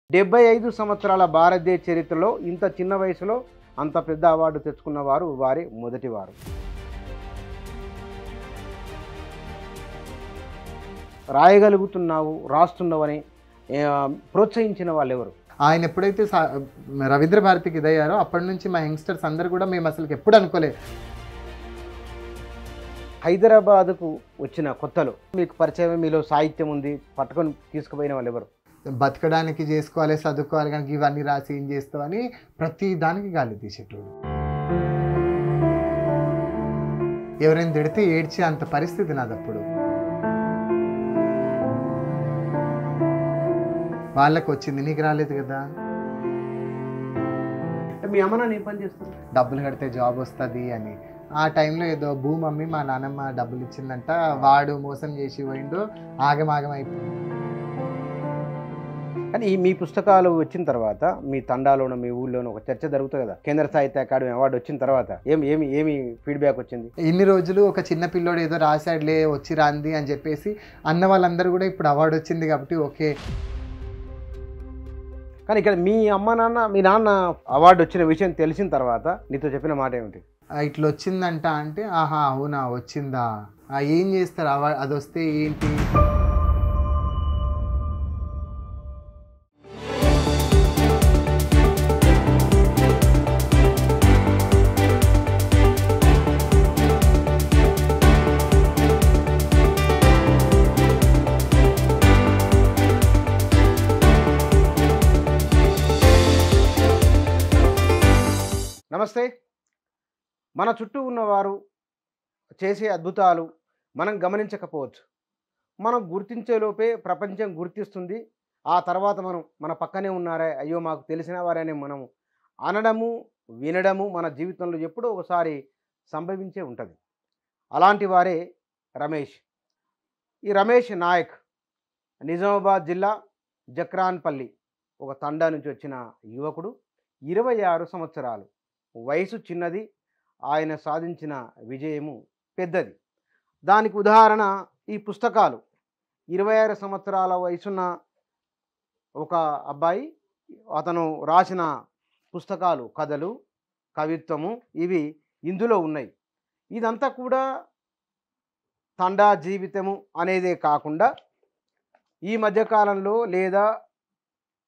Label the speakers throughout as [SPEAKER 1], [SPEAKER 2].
[SPEAKER 1] 75 సంవత్సరాల భారతదేశ చరిత్రలో ఇంత చిన్న వయసులో అంత పెద్ద అవార్డు తెచ్చుకున్న వారు వారి మొదటివారు. రాయగలుగుతున్నావు, రాస్తున్నావని ప్రోత్సహించిన వాళ్ళు ఎవరు?
[SPEAKER 2] ఆయన ఎప్పుడైతే రవీంద్ర భారతికి ఇదయ్యారో అప్పటి నుంచి మా యంగ్స్టర్స్ అందరూ కూడా మేము అసలు ఎప్పుడు అనుకోలేదు.
[SPEAKER 1] హైదరాబాద్కు వచ్చిన కొత్తలో మీకు పరిచయం, మీలో సాహిత్యం ఉంది, పట్టుకొని తీసుకుపోయిన వాళ్ళు ఎవరు?
[SPEAKER 2] బతకడానికి చేసుకోవాలి, చదువుకోవాలి, కానీ ఇవన్నీ రాసి ఏం చేస్తావు అని ప్రతి దానికి గాలి తీసేటోడు. ఎవరైనా తిడితే ఏడ్చే అంత పరిస్థితి నాది అప్పుడు. వాళ్ళకి వచ్చింది, నీకు రాలేదు కదా.
[SPEAKER 1] మీ అమ్మ నాన్న ఏం పని చేస్తారు?
[SPEAKER 2] డబ్బులు కడితే జాబ్ వస్తుంది అని. ఆ టైంలో ఏదో భూమి అమ్మి మా నాన్నమ్మ డబ్బులు ఇచ్చిందంట, వాడు మోసం చేసి పోయిండు, ఆగమాగం అయిపోయింది.
[SPEAKER 1] కానీ మీ పుస్తకాలు వచ్చిన తర్వాత మీ తండాలోనూ మీ ఊళ్ళోనూ ఒక చర్చ జరుగుతుంది కదా, కేంద్ర సాహిత్య అకాడమీ అవార్డు వచ్చిన తర్వాత ఏమి ఫీడ్బ్యాక్ వచ్చింది?
[SPEAKER 2] ఇన్ని రోజులు ఒక చిన్న పిల్లోడు ఏదో రాశాడులే, వచ్చి రాంది అని చెప్పేసి అన్న వాళ్ళందరూ కూడా ఇప్పుడు అవార్డు వచ్చింది కాబట్టి ఓకే.
[SPEAKER 1] కానీ ఇక్కడ మీ అమ్మ నాన్న, మీ నాన్న అవార్డు వచ్చిన విషయం తెలిసిన తర్వాత నీతో చెప్పిన మాట ఏమిటి?
[SPEAKER 2] ఇట్లా వచ్చిందంట అంటే, ఆహా అవునా వచ్చిందా, ఏం చేస్తారు అది వస్తే ఏంటి?
[SPEAKER 1] నమస్తే. మన చుట్టూ ఉన్నవారు చేసే అద్భుతాలు మనం గమనించకపోవచ్చు. మనం గుర్తించేలోపే ప్రపంచం గుర్తిస్తుంది. ఆ తర్వాత మన పక్కనే ఉన్నారే, అయ్యో మాకు తెలిసిన వారనే మనం అనడము, వినడము మన జీవితంలో ఎప్పుడో ఒకసారి సంభవించే ఉంటుంది. అలాంటి వారే రమేష్. ఈ రమేష్ నాయక్ నిజామాబాద్ జిల్లా జక్రాన్పల్లి ఒక తండా నుంచి వచ్చిన యువకుడు. 26 సంవత్సరాలు వయసు చిన్నది, ఆయన సాధించిన విజయము పెద్దది. దానికి ఉదాహరణ ఈ పుస్తకాలు. 26 సంవత్సరాల వయసున్న ఒక అబ్బాయి, అతను రాసిన పుస్తకాలు, కథలు, కవిత్వము ఇవి ఇందులో ఉన్నాయి. ఇదంతా కూడా తండా జీవితము అనేదే కాకుండా ఈ మధ్యకాలంలో లేదా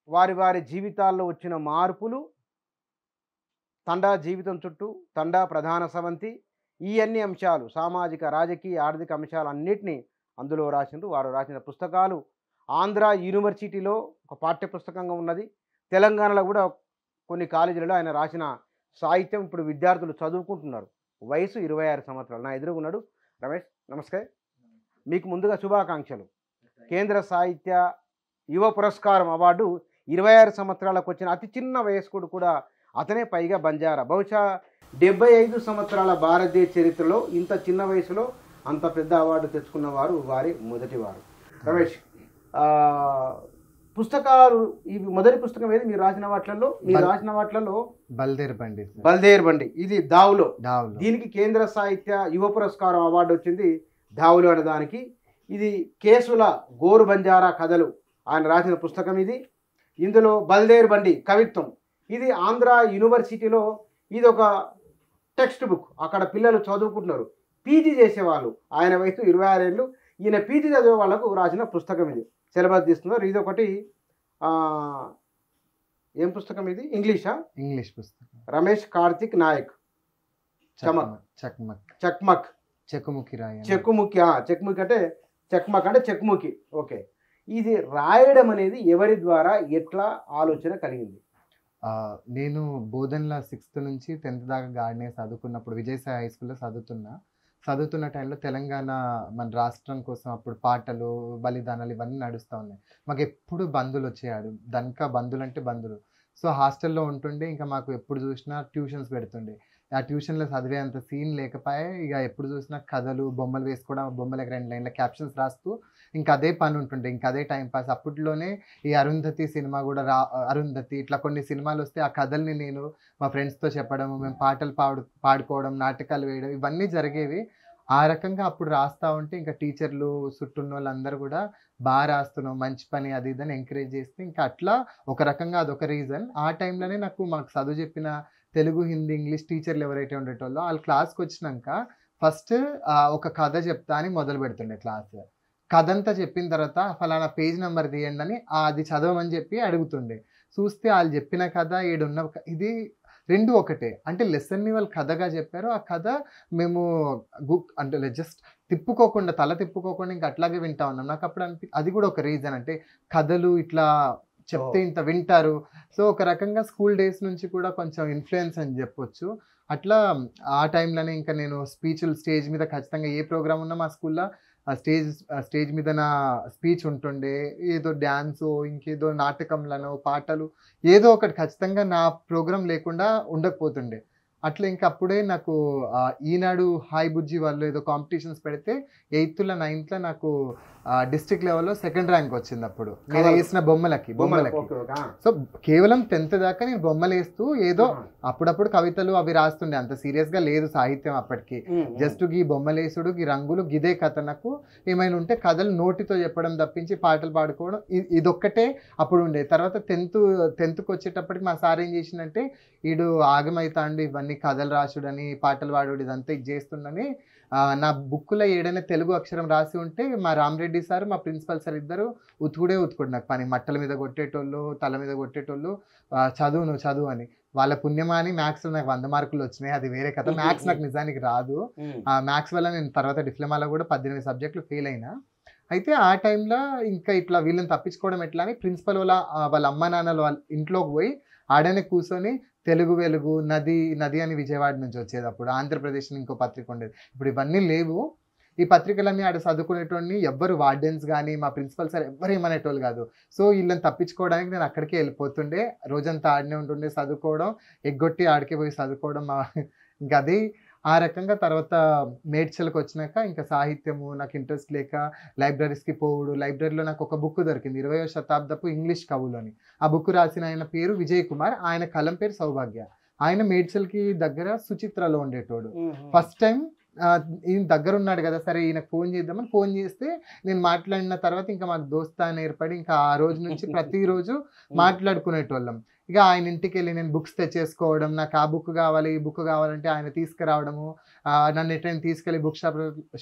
[SPEAKER 1] వారి జీవితాల్లో వచ్చిన మార్పులు, తండా జీవితం చుట్టూ, తండా ప్రధాన సవంతి, ఈ అన్ని అంశాలు, సామాజిక, రాజకీయ, ఆర్థిక అంశాలు అన్నిటినీ అందులో రాసిండ్రు. వారు రాసిన పుస్తకాలు ఆంధ్ర యూనివర్సిటీలో ఒక పాఠ్య పుస్తకంగా ఉన్నది. తెలంగాణలో కూడా కొన్ని కాలేజీలలో ఆయన రాసిన సాహిత్యం ఇప్పుడు విద్యార్థులు చదువుకుంటున్నారు. వయసు 26 సంవత్సరాలు. నా ఎదురుగున్నాడు రమేష్. నమస్తే. మీకు ముందుగా శుభాకాంక్షలు. కేంద్ర సాహిత్య యువ పురస్కారం అవార్డు 26 సంవత్సరాలకు వచ్చిన అతి చిన్న వయస్కుడు కూడా అతనే, పైగా బంజారా. బహుశా 75 సంవత్సరాల భారతదేశ చరిత్రలో ఇంత చిన్న వయసులో అంత పెద్ద అవార్డు తెచ్చుకున్న వారు వారి మొదటివారు. రమేష్, పుస్తకాలు, ఇవి మొదటి పుస్తకం ఏది మీరు రాసిన వాటిలలో? మీరు రాసిన వాటిలలో బల్దేర్ బండి, ఇది దావులో. దీనికి కేంద్ర సాహిత్య యువ పురస్కారం అవార్డు వచ్చింది, దావులో అనే దానికి. ఇది కేసుల గోరు బంజారా కథలు ఆయన రాసిన పుస్తకం ఇది. ఇందులో బల్దేర్ బండి కవిత్వం, ఇది ఆంధ్ర యూనివర్సిటీలో ఇది ఒక టెక్స్ట్ బుక్. అక్కడ పిల్లలు చదువుకుంటున్నారు, పీజీ చేసేవాళ్ళు. ఆయన వయసు 26 ఏళ్ళు. ఈయన పీజీ చదివే వాళ్ళకు రాసిన పుస్తకం ఇది. సిలబస్ తీస్తున్నారు. ఇది ఒకటి. ఏం పుస్తకం ఇది? ఇంగ్లీష్
[SPEAKER 2] పుస్తకం.
[SPEAKER 1] రమేష్ కార్తిక్ నాయక్. చక్మక్
[SPEAKER 2] చెక్కుముఖి
[SPEAKER 1] అంటే చక్మక్ అంటే చెక్ముఖి. ఓకే. ఇది రాయడం అనేది ఎవరి ద్వారా, ఎట్లా ఆలోచన కలిగింది?
[SPEAKER 2] నేను బోధన్లో 6th నుంచి 10th దాకా గాడినే చదువుకున్నప్పుడు విజయసాయి హై స్కూల్లో చదువుతున్న టైంలో తెలంగాణ మన రాష్ట్రం కోసం అప్పుడు పాటలు, బలిదానాలు ఇవన్నీ నడుస్తూ ఉన్నాయి. మాకు ఎప్పుడు బంధువులు వచ్చేయాడు, దనక బంధువులు అంటే బంధువులు. సో హాస్టల్లో ఉంటుండే, ఇంకా మాకు ఎప్పుడు చూసినా ట్యూషన్స్ పెడుతుండే. ఆ ట్యూషన్లో చదివే అంత సీన్ లేకపోయే, ఇక ఎప్పుడు చూసినా కథలు, బొమ్మలు వేసుకోవడం, బొమ్మలకు 2 లైన్ల క్యాప్షన్స్ రాస్తూ ఇంకా అదే పని ఉంటుండే, ఇంకా అదే టైం పాస్. అప్పట్లోనే ఈ అరుంధతి సినిమా కూడా అరుంధతి ఇట్లా కొన్ని సినిమాలు వస్తే ఆ కథల్ని నేను మా ఫ్రెండ్స్తో చెప్పడం, మేము పాటలు పాడుకోవడం, నాటకాలు వేయడం ఇవన్నీ జరిగేవి. ఆ రకంగా అప్పుడు రాస్తా ఉంటే ఇంకా టీచర్లు చుట్టూన్నోళ్ళందరూ కూడా బాగా రాస్తున్నావు, మంచి పని అది ఇది అని ఎంకరేజ్ చేస్తే ఇంకా అట్లా ఒక రకంగా అదొక రీజన్. ఆ టైంలోనే నాకు మాకు చదువు చెప్పిన తెలుగు, హిందీ, ఇంగ్లీష్ టీచర్లు ఎవరైతే ఉండేటోళ్ళో ఆళ్ళు క్లాస్‌కొచ్చినంక ఫస్ట్ ఒక కథ చెప్తా అని మొదలుపెడుతుండే క్లాస్. కథంతా చెప్పిన తర్వాత ఫలానా పేజ్ నంబర్ తీయండని అది చదవమని చెప్పి అడుగుతుండే. చూస్తే ఆళ్ళు చెప్పిన కథ, ఈడున్న ఇది 2 ఒకటే. అంటే లెసన్‌ని వాళ్ళు కథగా చెప్పారు. ఆ కథ మేము అంటే జస్ట్ తిప్పుకోకుండా, తల తిప్పుకోకుండా ఇంక అట్లాగే వింటా ఉన్నాం. నాకప్పుడు అది కూడా ఒక రీజన్. అంటే కథలు ఇట్లా చెప్తే
[SPEAKER 1] ఓహ్!
[SPEAKER 2] ఇంత వింటారు. సో, ఒక రకంగా స్కూల్ డేస్ నుంచి కూడా కొంచెం ఇన్‌ఫ్లూయెన్స్ అని జెప్పొచ్చు. అట్లా ఆ టైంలోనే ఇంకా నేను స్పీచ్‌లు స్టేజ్ మీద ఖచ్చితంగా ఏ ప్రోగ్రామ్ ఉన్నా మా స్కూల్‌లో స్టేజ్ మీద నా స్పీచ్ ఉంటుండే. ఏదో డాన్సో, ఇంకేదో నాటకంలనో, పాటలు ఏదో ఒకటి ఖచ్చితంగా నా ప్రోగ్రామ్ లేకుండా ఉండకపోతుండే. అట్లా ఇంక అప్పుడే నాకు ఈనాడు, హాయ్ బుజ్జి వాళ్ళు ఏదో కాంపిటీషన్స్ పెడితే 8థ్‌లో, 9థ్‌లో నాకు డిస్ట్రిక్ట్ లెవెల్‌లో సెకండ్ ర్యాంక్ వచ్చిందప్పుడు. నేను
[SPEAKER 1] కథలు.
[SPEAKER 2] ఏసిన బొమ్మలకి.
[SPEAKER 1] ఓకే. ఓకే.
[SPEAKER 2] సో, కేవలం 10థ్ దాకా నేను బొమ్మలేస్తూ ఏదో
[SPEAKER 1] ఆహా!
[SPEAKER 2] అప్పుడప్పుడు కవితలు అవి రాస్తుండే. అంత సీరియస్‌గా లేదు సాహిత్యం అప్పటికి. జస్ట్ గీ బొమ్మలేసుడు, గీ రంగులు గిదే కథ నాకు. ఏమైనా ఉంటే కథలు నోటితో చెప్పడం తప్పించి పాటలు పాడుకోవడం ఇదొక్కటే అప్పుడుండేది. తర్వాత 10థ్‌కొచ్చేటప్పటికి మా సార్ ఏం చేసిండంటే, ఈడు ఆగమైతాండు ఇవన్నీ కథలు రాసుడని, పాటలు పాడుడు ఇదంతా ఇది చేస్తుండని నా బుక్‌లో ఏడైనా తెలుగు అక్షరం రాసి ఉంటే మా రామరెడ్డి సార్, మా ప్రిన్సిపల్ సార్ ఇద్దరు ఉతుకుడు నాకు పని. మట్టల మీద కొట్టేటోళ్ళు, తల మీద కొట్టేటోళ్ళు. చదువు నువ్వు చదువు అని. వాళ్ళ పుణ్యమా అని మ్యాథ్స్‌లో నాకు 100 మార్కులు వచ్చినాయి. అది వేరే కథ. మ్యాథ్స్ నాకు నిజానికి రాదు. మ్యాథ్స్ వల్ల నేను తర్వాత డిప్లొమాలో కూడా 18 సబ్జెక్టులు ఫెయిల్ అయినా. అయితే ఆ టైంలో ఇంకా ఇట్లా వీళ్ళని తప్పించుకోవడం ఎట్లా అని ప్రిన్సిపల్ వాళ్ళ అమ్మ నాన్నలు వాళ్ళ ఇంట్లోకి పోయి ఆడనే కూర్చొని తెలుగు వెలుగు, నది అని విజయవాడ నుంచి వచ్చేదప్పుడు. ఆంధ్రప్రదేశ్ అని ఇంకో పత్రిక ఉండేది. ఇప్పుడు ఇవన్నీ లేవు. ఈ పత్రికలన్నీ ఆడ చదువుకునేటోడిని ఎవ్వరు వార్డెన్స్ గాని, మా ప్రిన్సిపల్ సార్ ఎవ్వరు ఏమనేటోళ్ళు కాదు. సో, ఈళ్ళని తప్పించుకోవడానికి నేను అక్కడికే ఎళ్ళిపోతుండే. రోజంతా ఆడనే ఉంటుండే చదువుకోవడం, ఎగ్గొట్టి ఆడికే పోయి చదువుకోవడం. ఇంకది ఆ రకంగా తర్వాత మేడ్చల్‌కొచ్చినాక ఇంకా సాహిత్యము నాకు ఇంట్రెస్ట్ లేక లైబ్రరీస్‌కి పోవుడు. లైబ్రరీలో నాకొక బుక్ దొరికింది. 20వ శతాబ్దపు ఇంగ్లీష్ కవులని. ఆ బుక్ రాసిన ఆయన పేరు విజయ్ కుమార్. ఆయన కలం పేరు సౌభాగ్య. ఆయన మేడ్చల్‌కి దగ్గర సుచిత్రలో ఉండేటోడు. ఫస్ట్ టైమ్ ఈయన దగ్గరున్నాడు గదా! సరే ఈయనకు ఫోన్ చేద్దామని ఫోన్ చేస్తే, నేను మాట్లాడిన తర్వాత ఇంకా మాకు దోస్తాన ఏర్పడి ఇంకా ఆ రోజు నుంచి ప్రతిరోజు మాట్లాడుకునేటోళ్ళం. ఇక ఆయన ఇంటికెళ్ళి నేను బుక్స్ తెచ్చేసుకోవడం, నాకు ఆ బుక్ కావాలి, ఈ బుక్ కావాలంటే ఆయన తీసుకురావడము, నన్ను ఎటైనా తీసుకెళ్ళి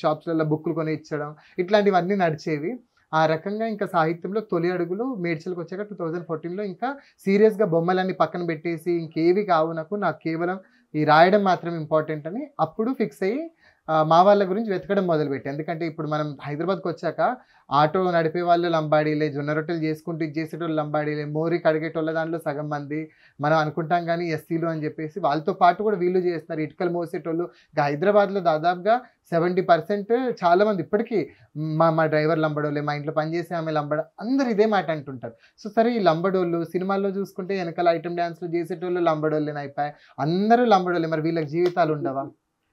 [SPEAKER 2] షాప్స్‌లలో బుక్కులు కొనిచ్చడం, ఇట్లాంటివన్నీ నడిచేవి. ఆ రకంగా ఇంకా సాహిత్యంలో తొలి అడుగులు మేడ్చల్‌కొచ్చాక 2014లో ఇంకా సీరియస్‌గా బొమ్మలన్నీ పక్కన పెట్టేసి ఇంకేవి కావు నాకు కేవలం ఈ రాయడం మాత్రం ఇంపార్టెంట్ అని అప్పుడు ఫిక్స్ అయ్యి మా వాళ్ళ గురించి వెతకడం మొదలుపెట్టా. ఎందుకంటే ఇప్పుడు మనం హైదరాబాద్‌కొచ్చాక ఆటో నడిపే వాళ్ళు లంబాడీలే, జొన్న రొట్టెలు చేసుకుంటూ ఇది చేసేటోళ్ళు లంబాడీలే, మోరి కడిగేటోళ్ళ దాంట్లో సగం మంది. మనం అనుకుంటాం గానీ ఎస్సీలు అని చెప్పేసి వాళ్ళతో పాటు కూడా వీళ్ళు చేస్తున్నారు. ఇటుకలు మోసేటోళ్ళు. హైదరాబాద్‌లో దాదాపుగా 70% చాలా మంది ఇప్పటికీ మా డ్రైవర్ లంబాడోళ్ళే, మా ఇంట్లో పనిచేసే ఆమె అందరూ ఇదే మాట అంటుంటారు. సో, సరే ఈ లంబాడోళ్ళు సినిమాల్లో చూసుకుంటే వెనకాల ఐటెమ్ డాన్స్‌లు చేసేటోళ్ళు లంబాడోళ్ళేనయిపాయె. అందరూ లంబాడోళ్ళే. మరి వీళ్ళకి జీవితాలు ఉండవా?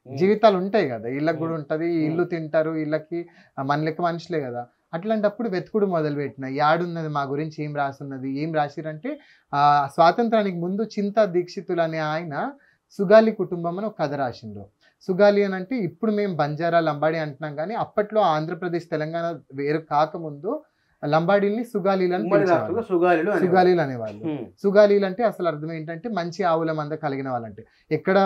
[SPEAKER 2] జీవితాలు ఉంటాయి గదా! ఈళ్ళకి గూడా ఉంటది. ఈళ్ళు తింటారు. ఈళ్ళకి మన లెక్క మనుషులే గదా! అట్లాంటప్పుడు వెతుకుడు మొదలుపెట్టిన. యాడున్నది మా గురించి ఏం రాసున్నది? ఏం రాసిర్రంటే స్వాతంత్రానికి ముందు చింతా దీక్షితులు అనే ఆయన 'సుగాలి కుటుంబం' అని ఒక కథ రాసిండ్రు. సుగాలి అనంటే ఇప్పుడు మేము బంజారా, లంబాడి అంటున్నాం గానీ అప్పట్లో ఆంధ్రప్రదేశ్, తెలంగాణ వేరు కాకముందు లంబాడీలని సుగాలీలని
[SPEAKER 1] ఉమ్మడి
[SPEAKER 2] పిలిచేవాళ్ళు.
[SPEAKER 1] రాష్ట్రంలో సుగాలీలు అనేవారు.
[SPEAKER 2] సుగాలీలు అనేవాళ్ళు. సుగాలీలు అంటే అసలు అర్థం ఏంటంటే మంచి ఆవుల మంద కలిగిన వాళ్ళంటే. ఎక్కడ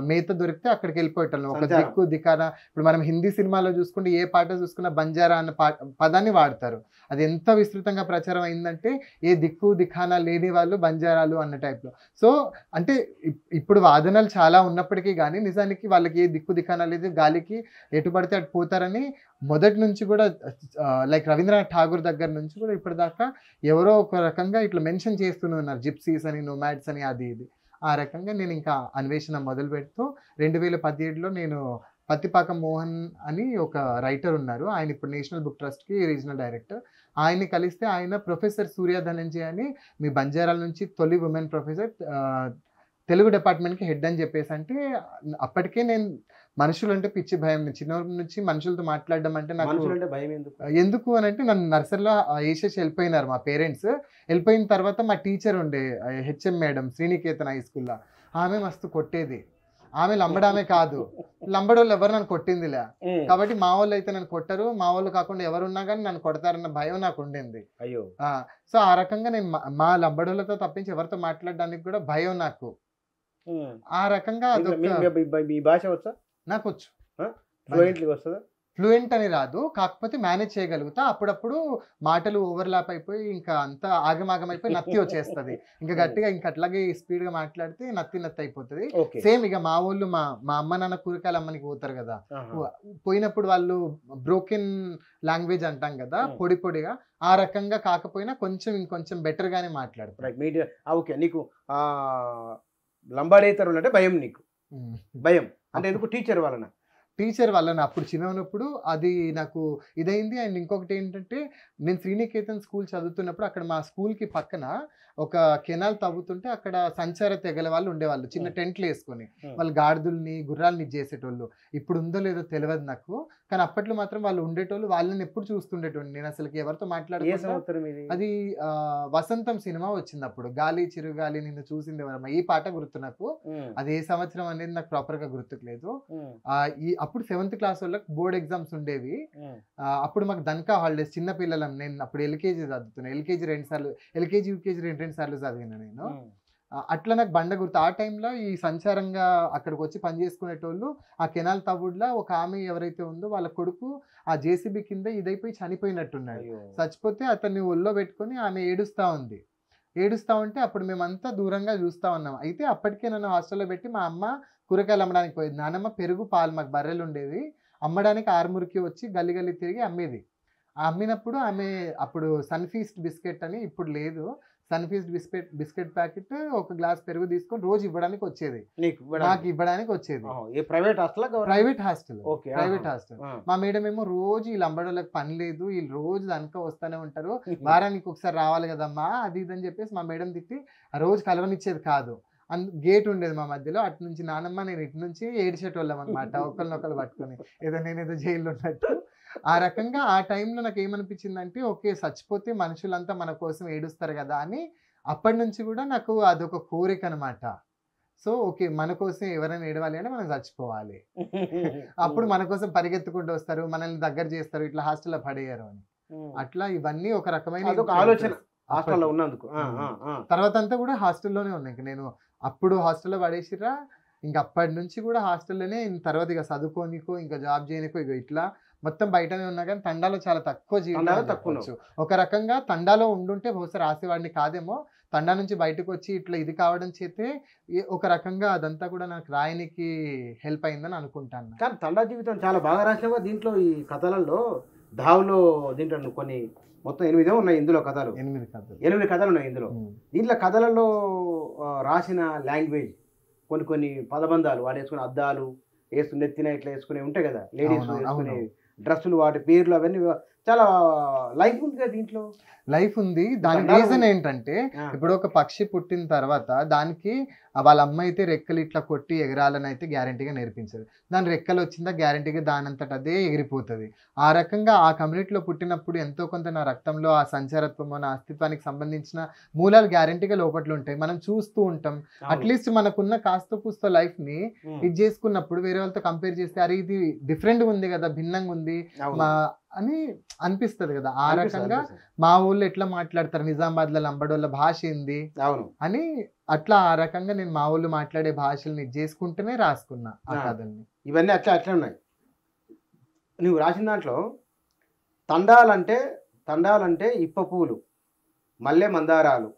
[SPEAKER 2] మేత దొరికితే అక్కడికెళ్ళిపోయేటోళ్ళం. ఒక
[SPEAKER 1] సంచారం.
[SPEAKER 2] దిక్కు దిక్కాన ఇప్పుడు మనం హిందీ సినిమాలో చూసుకుంటే ఏ పాట చూసుకున్నా బంజారా అన్న పదాన్ని వాడతారు. అది ఎంత విస్తృతంగా ప్రచారం అయిందంటే ఏ దిక్కు దిక్కాన లేని వాళ్ళు బంజారాలు అన్న టైప్‌లో. సో, అంటే ఇప్పుడు వాదనలు చాలా ఉన్నప్పటికీ గానీ నిజానికి వాళ్ళకి ఏ దిక్కు దిక్కాన లేదు. గాలికి ఎటు పడితే అటు పోతారని మొదటి నుంచి కూడా లైక్ రవీంద్రనాథ్ ఠాగూర్ దగ్గర నుంచి కూడా ఇప్పటిదాకా ఎవరో ఒక రకంగా ఇట్లా మెన్షన్ చేస్తూనే ఉన్నారు. జిప్సీస్ అని, నోమాడ్స్ అని అది ఇది. ఆ రకంగా నేను ఇంకా అన్వేషణ మొదలుపెడుతూ 2017లో నేను పత్తిపాక మోహన్ అని ఒక రైటర్ ఉన్నారు. ఆయన ఇప్పుడు నేషనల్ బుక్ ట్రస్ట్‌కి రీజనల్ డైరెక్టర్. ఆయన్ని కలిస్తే ఆయన ప్రొఫెసర్ సూర్య ధనంజయ అని మీ బంజారాల నుంచి తొలి వుమెన్ ప్రొఫెసర్ తెలుగు డిపార్ట్మెంట్‌కి హెడ్ అని చెప్పేసి అంటే అప్పటికే నేను మనుషులంటే పిచ్చి భయం. చిన్నప్పటి నుంచి మనుషులతో మాట్లాడడం అంటే నాకు
[SPEAKER 1] మనుషులంటే భయం ఎందుకు?
[SPEAKER 2] ఎందుకు అనంటే నన్ను నర్సరీలో ఏసేసి వెళ్ళిపోయినారు మా పేరెంట్స్. వెళ్ళిపోయిన తర్వాత మా టీచర్ ఉండే హెచ్ఎం మేడం శ్రీనికేతన్ హై స్కూల్‌లో. ఆమె మస్తు కొట్టేది. ఆమె లంబడామే కాదు, లంబడోళ్ళు ఎవరు నన్ను కొట్టిందిలే, కాబట్టి మా వాళ్ళు అయితే నన్ను కొట్టరు, మా వాళ్ళు కాకుండా ఎవరున్నా కానీ నన్ను కొడతారన్న భయం నాకు ఉండింది.
[SPEAKER 1] అయ్యో.
[SPEAKER 2] సో ఆ రకంగా నేను మా లంబడోళ్ళతో తప్పించి ఎవరితో మాట్లాడడానికి కూడా భయం నాకు. ఆ రకంగా
[SPEAKER 1] మీ భాష వచ్చా?
[SPEAKER 2] నాకు వచ్చు,
[SPEAKER 1] ఫ్లూయెంట్లీ వస్తుందా?
[SPEAKER 2] ఫ్లూయెంట్ అని రాదు, కాకపోతే మేనేజ్ చేయగలుగుతా. అప్పుడప్పుడు మాటలు ఓవర్లాప్ అయిపోయి ఇంకా అంతా ఆగమాగం అయిపోయి నత్తి వచ్చేస్తుంది. ఇంకా గట్టిగా ఇంకా అట్లాగే స్పీడ్ గా మాట్లాడితే నత్తి అయిపోతుంది. సేమ్ ఇక మా ఊళ్ళు మా అమ్మ నాన్న కూరగాయలు అమ్మనికి పోతారు కదా, పోయినప్పుడు వాళ్ళు బ్రోకెన్ లాంగ్వేజ్ అంటాం కదా, పొడి పొడిగా, ఆ రకంగా కాకపోయినా కొంచెం ఇంకొంచెం బెటర్ గానే మాట్లాడతారు.
[SPEAKER 1] ఓకే, నీకు లంబాడేతరులు అంటే భయం, నీకు భయం అంటే ఎందుకు? టీచర్ వలన?
[SPEAKER 2] టీచర్ వల్ల అప్పుడు చిన్న ఉన్నప్పుడు అది నాకు ఇదైంది. అండ్ ఇంకొకటి ఏంటంటే, నేను శ్రీనికేతన్ స్కూల్ చదువుతున్నప్పుడు అక్కడ మా స్కూల్కి పక్కన ఒక కెనాల్ తవ్వుతుంటే అక్కడ సంచార తెగల వాళ్ళు ఉండేవాళ్ళు, చిన్న టెంట్లు వేసుకొని వాళ్ళు గాడిదల్ని గుర్రాలని చేసేటోళ్ళు. ఇప్పుడు ఉందో లేదో తెలియదు నాకు, కానీ అప్పట్లో మాత్రం వాళ్ళు ఉండేటోళ్ళు. వాళ్ళని ఎప్పుడు చూస్తుండేటోళ్ళు నేను, అసలు ఎవరితో మాట్లాడుతున్నా. అది వసంతం సినిమా వచ్చింది అప్పుడు, గాలి చిరుగాలి నిన్ను చూసింది ఎవరమ్మా, ఈ పాట గుర్తు నాకు. అది ఏ సంవత్సరం అనేది నాకు ప్రాపర్ గా గుర్తుకు లేదు. అప్పుడు 7th క్లాస్ వాళ్ళకి బోర్డ్ ఎగ్జామ్స్ ఉండేవి. అప్పుడు మాకు దన్కా హాలిడేస్, చిన్న పిల్లలం. నేను అప్పుడు ఎల్కేజీ చదువుతున్నా, ఎల్కేజీ యూకేజీ రెండు సార్లు చదివినా నేను. అట్లా నాకు బండ గుర్తు. ఆ టైంలో ఈ సంచారంగా అక్కడికి వచ్చి పని చేసుకునేటోళ్ళు ఆ కెనాల్ తవ్వుడ్లా ఒక ఆమె ఎవరైతే ఉందో వాళ్ళ కొడుకు ఆ జేసీబీ కింద ఇదైపోయి చనిపోయినట్టున్నాడు. చచ్చిపోతే అతన్ని ఒళ్ళో పెట్టుకొని ఆమె ఏడుస్తా ఉంటే అప్పుడు మేమంతా దూరంగా చూస్తా ఉన్నాం. అయితే అప్పటికే నన్ను హాస్టల్లో పెట్టి మా అమ్మ కూరగాయలు అమ్మడానికి పోయేది. నానమ్మ పెరుగు పాలు, మాకు బర్రెలు ఉండేవి, అమ్మడానికి ఆరుమురికి వచ్చి గల్లి గల్లి తిరిగి అమ్మేది. అమ్మినప్పుడు ఆమె అప్పుడు సన్ఫీస్ట్ బిస్కెట్ అని, ఇప్పుడు లేదు, సన్ఫీస్ట్ బిస్కెట్ ప్యాకెట్ ఒక గ్లాస్ పెరుగు తీసుకొని రోజు ఇవ్వడానికి వచ్చేది, నాకు ఇవ్వడానికి వచ్చేది. Private hostel. మా మేడం ఏమో రోజు వీళ్ళు అమ్మడానికి పని లేదు, వీళ్ళు రోజు దానిక వస్తూనే ఉంటారు, వారానికి ఒకసారి రావాలి కదమ్మా అది ఇది అని చెప్పేసి మా మేడం తిట్టి ఆ రోజు కలవనిచ్చేది కాదు. గేట్ ఉండేది మా మధ్యలో, అటు నుంచి నానమ్మ నేను ఇటు నుంచి ఏడ్చేటోళ్ళం అనమాట, ఒకరినొకరు పట్టుకొని నేనేదో జైల్లో ఉన్నట్టు. ఆ రకంగా ఆ టైంలో నాకు ఏమనిపించిందంటే, ఓకే చచ్చిపోతే మనుషులంతా మన కోసం ఏడుస్తారు కదా అని, అప్పటి నుంచి కూడా నాకు అదొక కోరిక అనమాట. సో ఓకే, మన కోసం ఎవరైనా ఏడవాలి అంటే మనం చచ్చిపోవాలి, అప్పుడు మన కోసం పరిగెత్తుకుంటూ వస్తారు, మనల్ని దగ్గర చేస్తారు, ఇట్లా హాస్టల్లో పడేయరు అని. అట్లా ఇవన్నీ ఒక రకమైన
[SPEAKER 1] ఆలోచన హాస్టల్లో ఉన్నందుకు.
[SPEAKER 2] తర్వాత అంతా కూడా హాస్టల్లోనే ఉన్నాయి. ఇంక నేను అప్పుడు హాస్టల్లో పడేసిరా, ఇంక అప్పటి నుంచి కూడా హాస్టల్లోనే. తర్వాత ఇక చదువుకోనికో ఇంకా జాబ్ చేయనికో ఇక ఇట్లా మొత్తం బయటనే ఉన్నా, కానీ తండాలో చాలా తక్కువ జీవితం తక్కువ. ఒక రకంగా తండాలో ఉండుంటే బహుశా రాసేవాడిని కాదేమో, తండా నుంచి బయటకు వచ్చి ఇట్లా ఇది కావడం చేతే ఒక రకంగా అదంతా కూడా నాకు రాయనికి హెల్ప్ అయిందని అనుకుంటాను.
[SPEAKER 1] కానీ తండా జీవితం చాలా బాగా రాసినావా దీంట్లో, ఈ కథలలో దావులో దీంట్లో కొన్ని మొత్తం 8 ఉన్నాయి ఇందులో కథలు. 8 కథలు ఉన్నాయి ఇందులో. దీంట్లో కథలలో రాసిన లాంగ్వేజ్, కొన్ని పదబంధాలు వాడేసుకునే అద్దాలు వేసుకుని నెత్తిన ఇట్లా వేసుకునే ఉంటాయి కదా లేడీస్ వేసుకునే డ్రెస్సులు, వాటి పేర్లు అవన్నీ చాలా లైఫ్ ఉంది కదా దీంట్లో.
[SPEAKER 2] లైఫ్ ఉంది. దానికి రీజన్ ఏంటంటే, ఇప్పుడు ఒక పక్షి పుట్టిన తర్వాత దానికి వాళ్ళ అమ్మ అయితే రెక్కలు ఇట్లా కొట్టి ఎగరాలని అయితే గ్యారంటీగా నేర్పించదు. దాని రెక్కలు వచ్చిందా గ్యారంటీగా దానంతట అదే ఎగిరిపోతుంది. ఆ రకంగా ఆ కమ్యూనిటీలో పుట్టినప్పుడు ఎంతో కొంత నా రక్తంలో ఆ సంచారత్వం, నా అస్తిత్వానికి సంబంధించిన మూలాలు గ్యారంటీగా లోపట్లో ఉంటాయి. మనం చూస్తూ ఉంటాం. అట్లీస్ట్ మనకున్న కాస్త కూస్తో లైఫ్ ని ఇది చేసుకున్నప్పుడు వేరే వాళ్ళతో కంపేర్ చేస్తే అరే ఇది డిఫరెంట్ గా ఉంది కదా, భిన్నంగా ఉంది అని అనిపిస్తుంది కదా. ఆ రకంగా మా ఊళ్ళో ఎట్లా మాట్లాడతారు, నిజామాబాద్ లో లంబడోళ్ళ భాష ఏంది అని, అట్లా ఆ రకంగా నేను మా ఊళ్ళో మాట్లాడే భాషల్ని చేసుకుంటూనే రాసుకున్నా ఆ కథల్ని.
[SPEAKER 1] ఇవన్నీ అట్లా ఉన్నాయి. నువ్వు రాసిన దాంట్లో తండాలంటే ఇప్ప పూలు, మల్లె మందారాలు,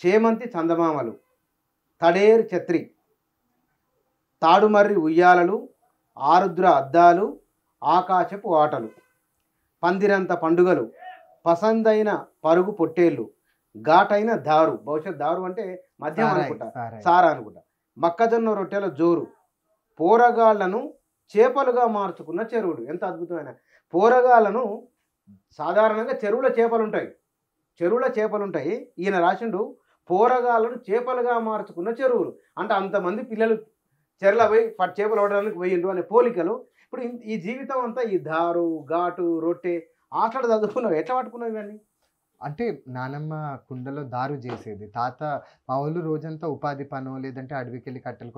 [SPEAKER 1] చేమంతి చందమామలు, తడేరు ఛత్రి, తాడుమర్రి ఉయ్యాలలు, ఆరుద్ర అద్దాలు, ఆకాశపు ఆటలు, పందిరంత పండుగలు, పసందైన పరుగు పొట్టేళ్ళు, ఘాటైన దారు, భవిష్యత్ దారు అంటే మద్యం అనుకుంటా, సారా అనుకుంటా, మొక్కజొన్న రొట్టెల జోరు, పోరగాళ్లను చేపలుగా మార్చుకున్న చెరువులు. ఎంత అద్భుతమైన పోరగాళ్లను. సాధారణంగా చెరువుల చేపలు ఉంటాయి, ఈయన రాసిండు పోరగాళ్లను చేపలుగా మార్చుకున్న చెరువులు. అంటే అంతమంది పిల్లలు చెరువులో పోయి చేపలు పడడానికి పోయిండ్రు అనే పోలికలు. ఇప్పుడు ఈ జీవితం అంతా ఈ దారు, ఘాటు, రొట్టె ఆటలు చదువుకున్నావు, ఎట్లా పట్టుకున్నావు ఇవన్నీ?
[SPEAKER 2] అంటే నానమ్మ కుండలో దారు చేసేది. తాత మా వోళ్ళు రోజంతా ఉపాధి పనో, లేదంటే అడవికెళ్ళి కట్టెలు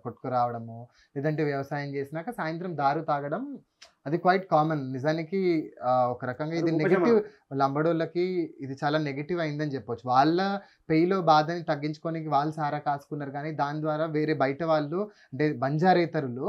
[SPEAKER 2] కొట్టుకురావడమో, లేదంటే వ్యవసాయం చేసినాక సాయంత్రం దారు తాగడం అది క్వైట్ కామన్. నిజానికి ఒక రకంగా
[SPEAKER 1] అది
[SPEAKER 2] ఇది
[SPEAKER 1] ఉపశమనం.
[SPEAKER 2] నెగెటివ్. లంబడోళ్ళకి ఇది చాలా నెగెటివ్ అయిందని చెప్పొచ్చు. వాళ్ళ పెయిలో బాధని తగ్గించుకోనికి వాళ్ళు సారా కాసుకున్నారు కానీ, దాని ద్వారా వేరే బయట వాళ్ళు అంటే బంజారేతరులు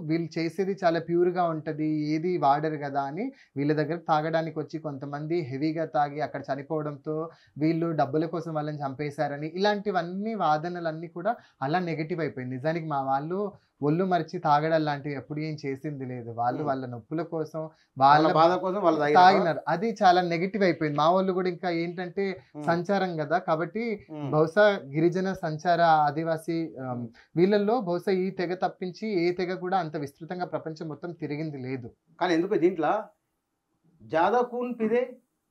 [SPEAKER 2] వీళ్ళు చేసేది చాలా ప్యూర్‌గా ఉంటది. ఏది వాడరు గదా! అని వీళ్ళ దగ్గరకి తాగడానికి వచ్చి కొంతమంది హెవీగా తాగి అక్కడ చనిపోవడంతో, వీళ్ళు డబ్బుల కోసం వాళ్ళని చంపేశారని, ఇలాంటివన్నీ వాదనలన్నీ కూడా అలా నెగెటివ్ అయిపోయింది. నిజానికి మా వాళ్ళు ఒళ్ళు మరిచి తాగడం లాంటివి ఎప్పుడు ఏం చేసింది లేదు.
[SPEAKER 1] హ్మ్.
[SPEAKER 2] వాళ్ళ నొప్పుల కోసం
[SPEAKER 1] వాళ్ళ
[SPEAKER 2] వాళ్ళ
[SPEAKER 1] బాధ కోసం వాళ్ళు తాగినారా?
[SPEAKER 2] తాగినారు. అది చాలా నెగెటివ్ అయిపోయింది. మా వోళ్ళు గూడా ఇంకా ఏంటంటే
[SPEAKER 1] హ్మ్.
[SPEAKER 2] సంచారం గదా! కాబట్టి
[SPEAKER 1] హ్మ్.
[SPEAKER 2] బహుశా గిరిజన సంచార ఆదివాసీ
[SPEAKER 1] హ్మ్.
[SPEAKER 2] వీళ్ళల్లో బహుశా ఈ తెగ తప్పించి ఏ తెగ కూడా అంత విస్తృతంగా ప్రపంచం మొత్తం తిరిగింది లేదు.
[SPEAKER 1] కానీ ఎందుకో దీంట్లో జాదా కూన్ పిదే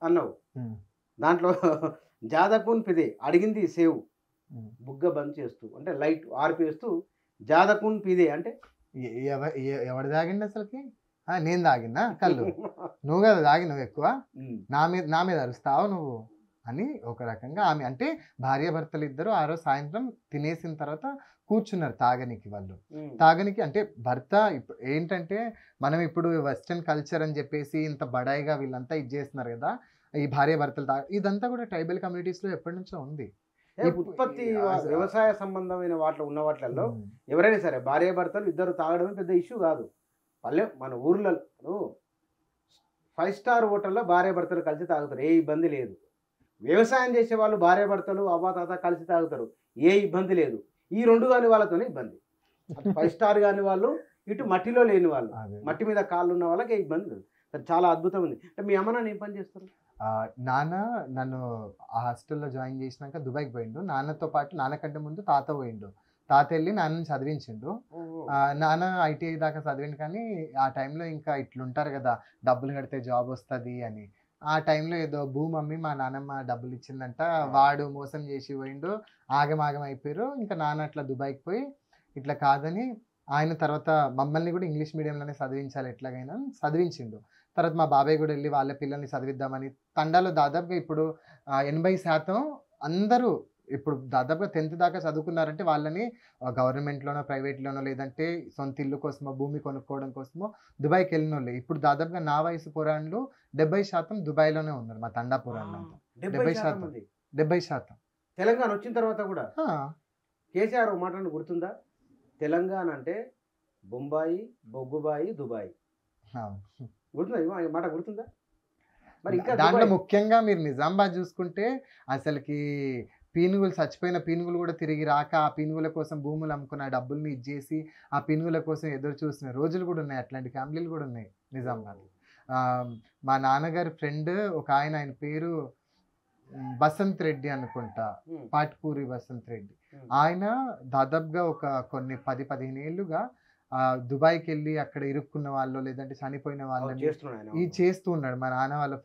[SPEAKER 1] అన్నావు.
[SPEAKER 2] హ్మ్.
[SPEAKER 1] దాంట్లో జాదా కూన్ పిదే అడిగింది సేవ్.
[SPEAKER 2] హ్మ్.
[SPEAKER 1] బుగ్గ బంద్ చేస్తూ అంటే లైట్ ఆర్పేస్తూ జాదా కూన్ పిదే అంటే
[SPEAKER 2] ఎ ఎవ ఎ ఎవడు తాగిండు అసలకి? నేను తాగిన్నా కల్లు. నువ్వు గదా తాగినవు ఎక్కువ.
[SPEAKER 1] హ్మ్.
[SPEAKER 2] నా మీద అరుస్తావా నువ్వు? అని ఒక రకంగా ఆమె అంటే భార్యాభర్తలిద్దరూ ఆ రోజు సాయంత్రం తినేసిన తర్వాత కూర్చున్నారు తాగనీకి వాళ్ళు.
[SPEAKER 1] హ్మ్.
[SPEAKER 2] తాగనీకి అంటే భర్త ఏంటంటే మనం ఇప్పుడు వెస్టర్న్ కల్చర్ అని జెప్పేసి ఇంత బడాయిగా వీళ్ళంతా ఇది జేస్తున్నారు గదా! ఈ భార్యాభర్తలు ఇదంతా గూడా ట్రైబల్ కమ్యూనిటీస్‌లో ఎప్పటినుంచో ఉంది.
[SPEAKER 1] ఉత్పత్తి
[SPEAKER 2] అస
[SPEAKER 1] వ్యవసాయ సంబంధమైన వాటిలో ఉన్న వాటిలలో
[SPEAKER 2] హ్మ్.
[SPEAKER 1] ఎవరైనా సరే భార్యాభర్తలు ఇద్దరు తాగడమే పెద్ద ఇష్యూ కాదు. మన ఊర్లలో 5 స్టార్ హోటల్లో భార్యాభర్తలు కలిసి తాగుతారు. ఏ ఇబ్బంది లేదు. వ్యవసాయం చేసే వాళ్ళు భార్యాభర్తలు అవ్వాతాత కలిసి తాగుతారు. ఏ ఇబ్బంది లేదు. ఈ 2 గాని వాళ్ళతోనే ఇబ్బంది. అటు 5 స్టార్ గాని వాళ్ళు, ఇటు మట్టిలో లేని వాళ్ళు.
[SPEAKER 2] అదే.
[SPEAKER 1] మట్టి మీద కాళ్ళున్న వాళ్ళకి ఏ ఇబ్బంది లేదు. అది చాలా అద్భుతం ఉంది. అంటే మీ అమ్మ నాన్న ఏం పని చేస్తారు?
[SPEAKER 2] నాన్న నన్ను ఆ హాస్టల్‌లో జాయిన్ జేసినాక దుబాయ్‌కి పోయిండు. నాన్నతో పాటు నాన్న కంటే ముందు తాత పోయిండు. తాత ఎళ్లి నాన్నని చదివించిండు.
[SPEAKER 1] ఓహో!
[SPEAKER 2] నాన్న ఐటీఐ దాకా చదివిండు కానీ, ఆ టైంలో ఇంకా ఇట్లుంటారు గదా! డబ్బులు కడితే జాబొస్తది అని. ఆ టైంలో ఏదో భూమి అమ్మి మా నాన్నమ్మ డబ్బులిచ్చిందంట. వాడు మోసం జేసి పోయిండు. ఆగమాగం అయిపోయిర్రు. ఇంకా నాన్న అట్లా దుబాయ్‌కి పోయి ఇట్లా కాదని ఆయన తర్వాత మమ్మల్ని గూడా ఇంగ్లీష్ మీడియంలోనే చదివించాలి ఎట్లాగైనా అని చదివించిండు. తర్వాత మా బాబాయ్ గూడా ఎళ్లి వాళ్ళ పిల్లల్ని చదివిద్దామని తండాలో దాదాపుగా ఇప్పుడు 80% అందరూ ఇప్పుడు దాదాపుగా 10థ్ దాకా చదువుకున్నారంటే వాళ్ళని గవర్నమెంట్‌లోనో, ప్రైవేట్‌లోనో లేదంటే సొంత ఇల్లు కోసమో, భూమి కొనుక్కోవడం కోసమో దుబాయ్‌కెళ్ళినోళ్ళే. ఇప్పుడు దాదాపుగా నా వయసు పోరాండ్లు 70% దుబాయ్‌లోనే ఉన్నారు. మా తండా
[SPEAKER 1] ఆ!
[SPEAKER 2] పోరాన్లంతా.
[SPEAKER 1] 70% మంది.
[SPEAKER 2] 70%.
[SPEAKER 1] తెలంగాణ వచ్చిన తర్వాత కూడా
[SPEAKER 2] ఆ!
[SPEAKER 1] కేసీఆర్ ఓ మాట గుర్తుందా? తెలంగాణ అంటే బొంబాయి, బొగ్గుబాయి, దుబాయ్.
[SPEAKER 2] అవును.
[SPEAKER 1] గుర్తుందా? ఈ మాట గుర్తుందా? మరి ఇంకా
[SPEAKER 2] దాంట్లో
[SPEAKER 1] దుబాయ్.
[SPEAKER 2] ముఖ్యంగా మీరు నిజామాబాద్ జూసుకుంటే అసలకి చచ్చిపోయిన పీనుగులు గూడా తిరిగి రాక, ఆ పీనుగుల కోసం భూములు అమ్ముకుని, ఆ డబ్బుల్ని ఇచ్చేసి, ఆ పీనుగుల కోసం ఎదురు చూసిన రోజులు గూడా ఉన్నాయి. అట్లాంటి ఫ్యామిలీలు గూడా ఉన్నాయి నిజామాబాద్‌లో. ఆహ్, మా నాన్నగారి ఫ్రెండ్ ఆయన పేరు బసంత్ రెడ్డి అనుకుంటా.
[SPEAKER 1] హ్మ్.
[SPEAKER 2] పాట్‌పూరి బసంత్ రెడ్డి.
[SPEAKER 1] హ్మ్.
[SPEAKER 2] ఆయన దాదాపుగా ఒక కొన్ని 10, 15 ఏళ్లుగా దుబాయ్‌కెళ్ళి అక్కడ ఇరుక్కున్న వాళ్ళో, లేదంటే చనిపోయిన
[SPEAKER 1] అవును.
[SPEAKER 2] వాళ్ళని
[SPEAKER 1] చేస్తున్నాడు ఆయన. అవును.
[SPEAKER 2] చేస్తూ ఉన్నాడు. మా నాన్న వాళ్ళ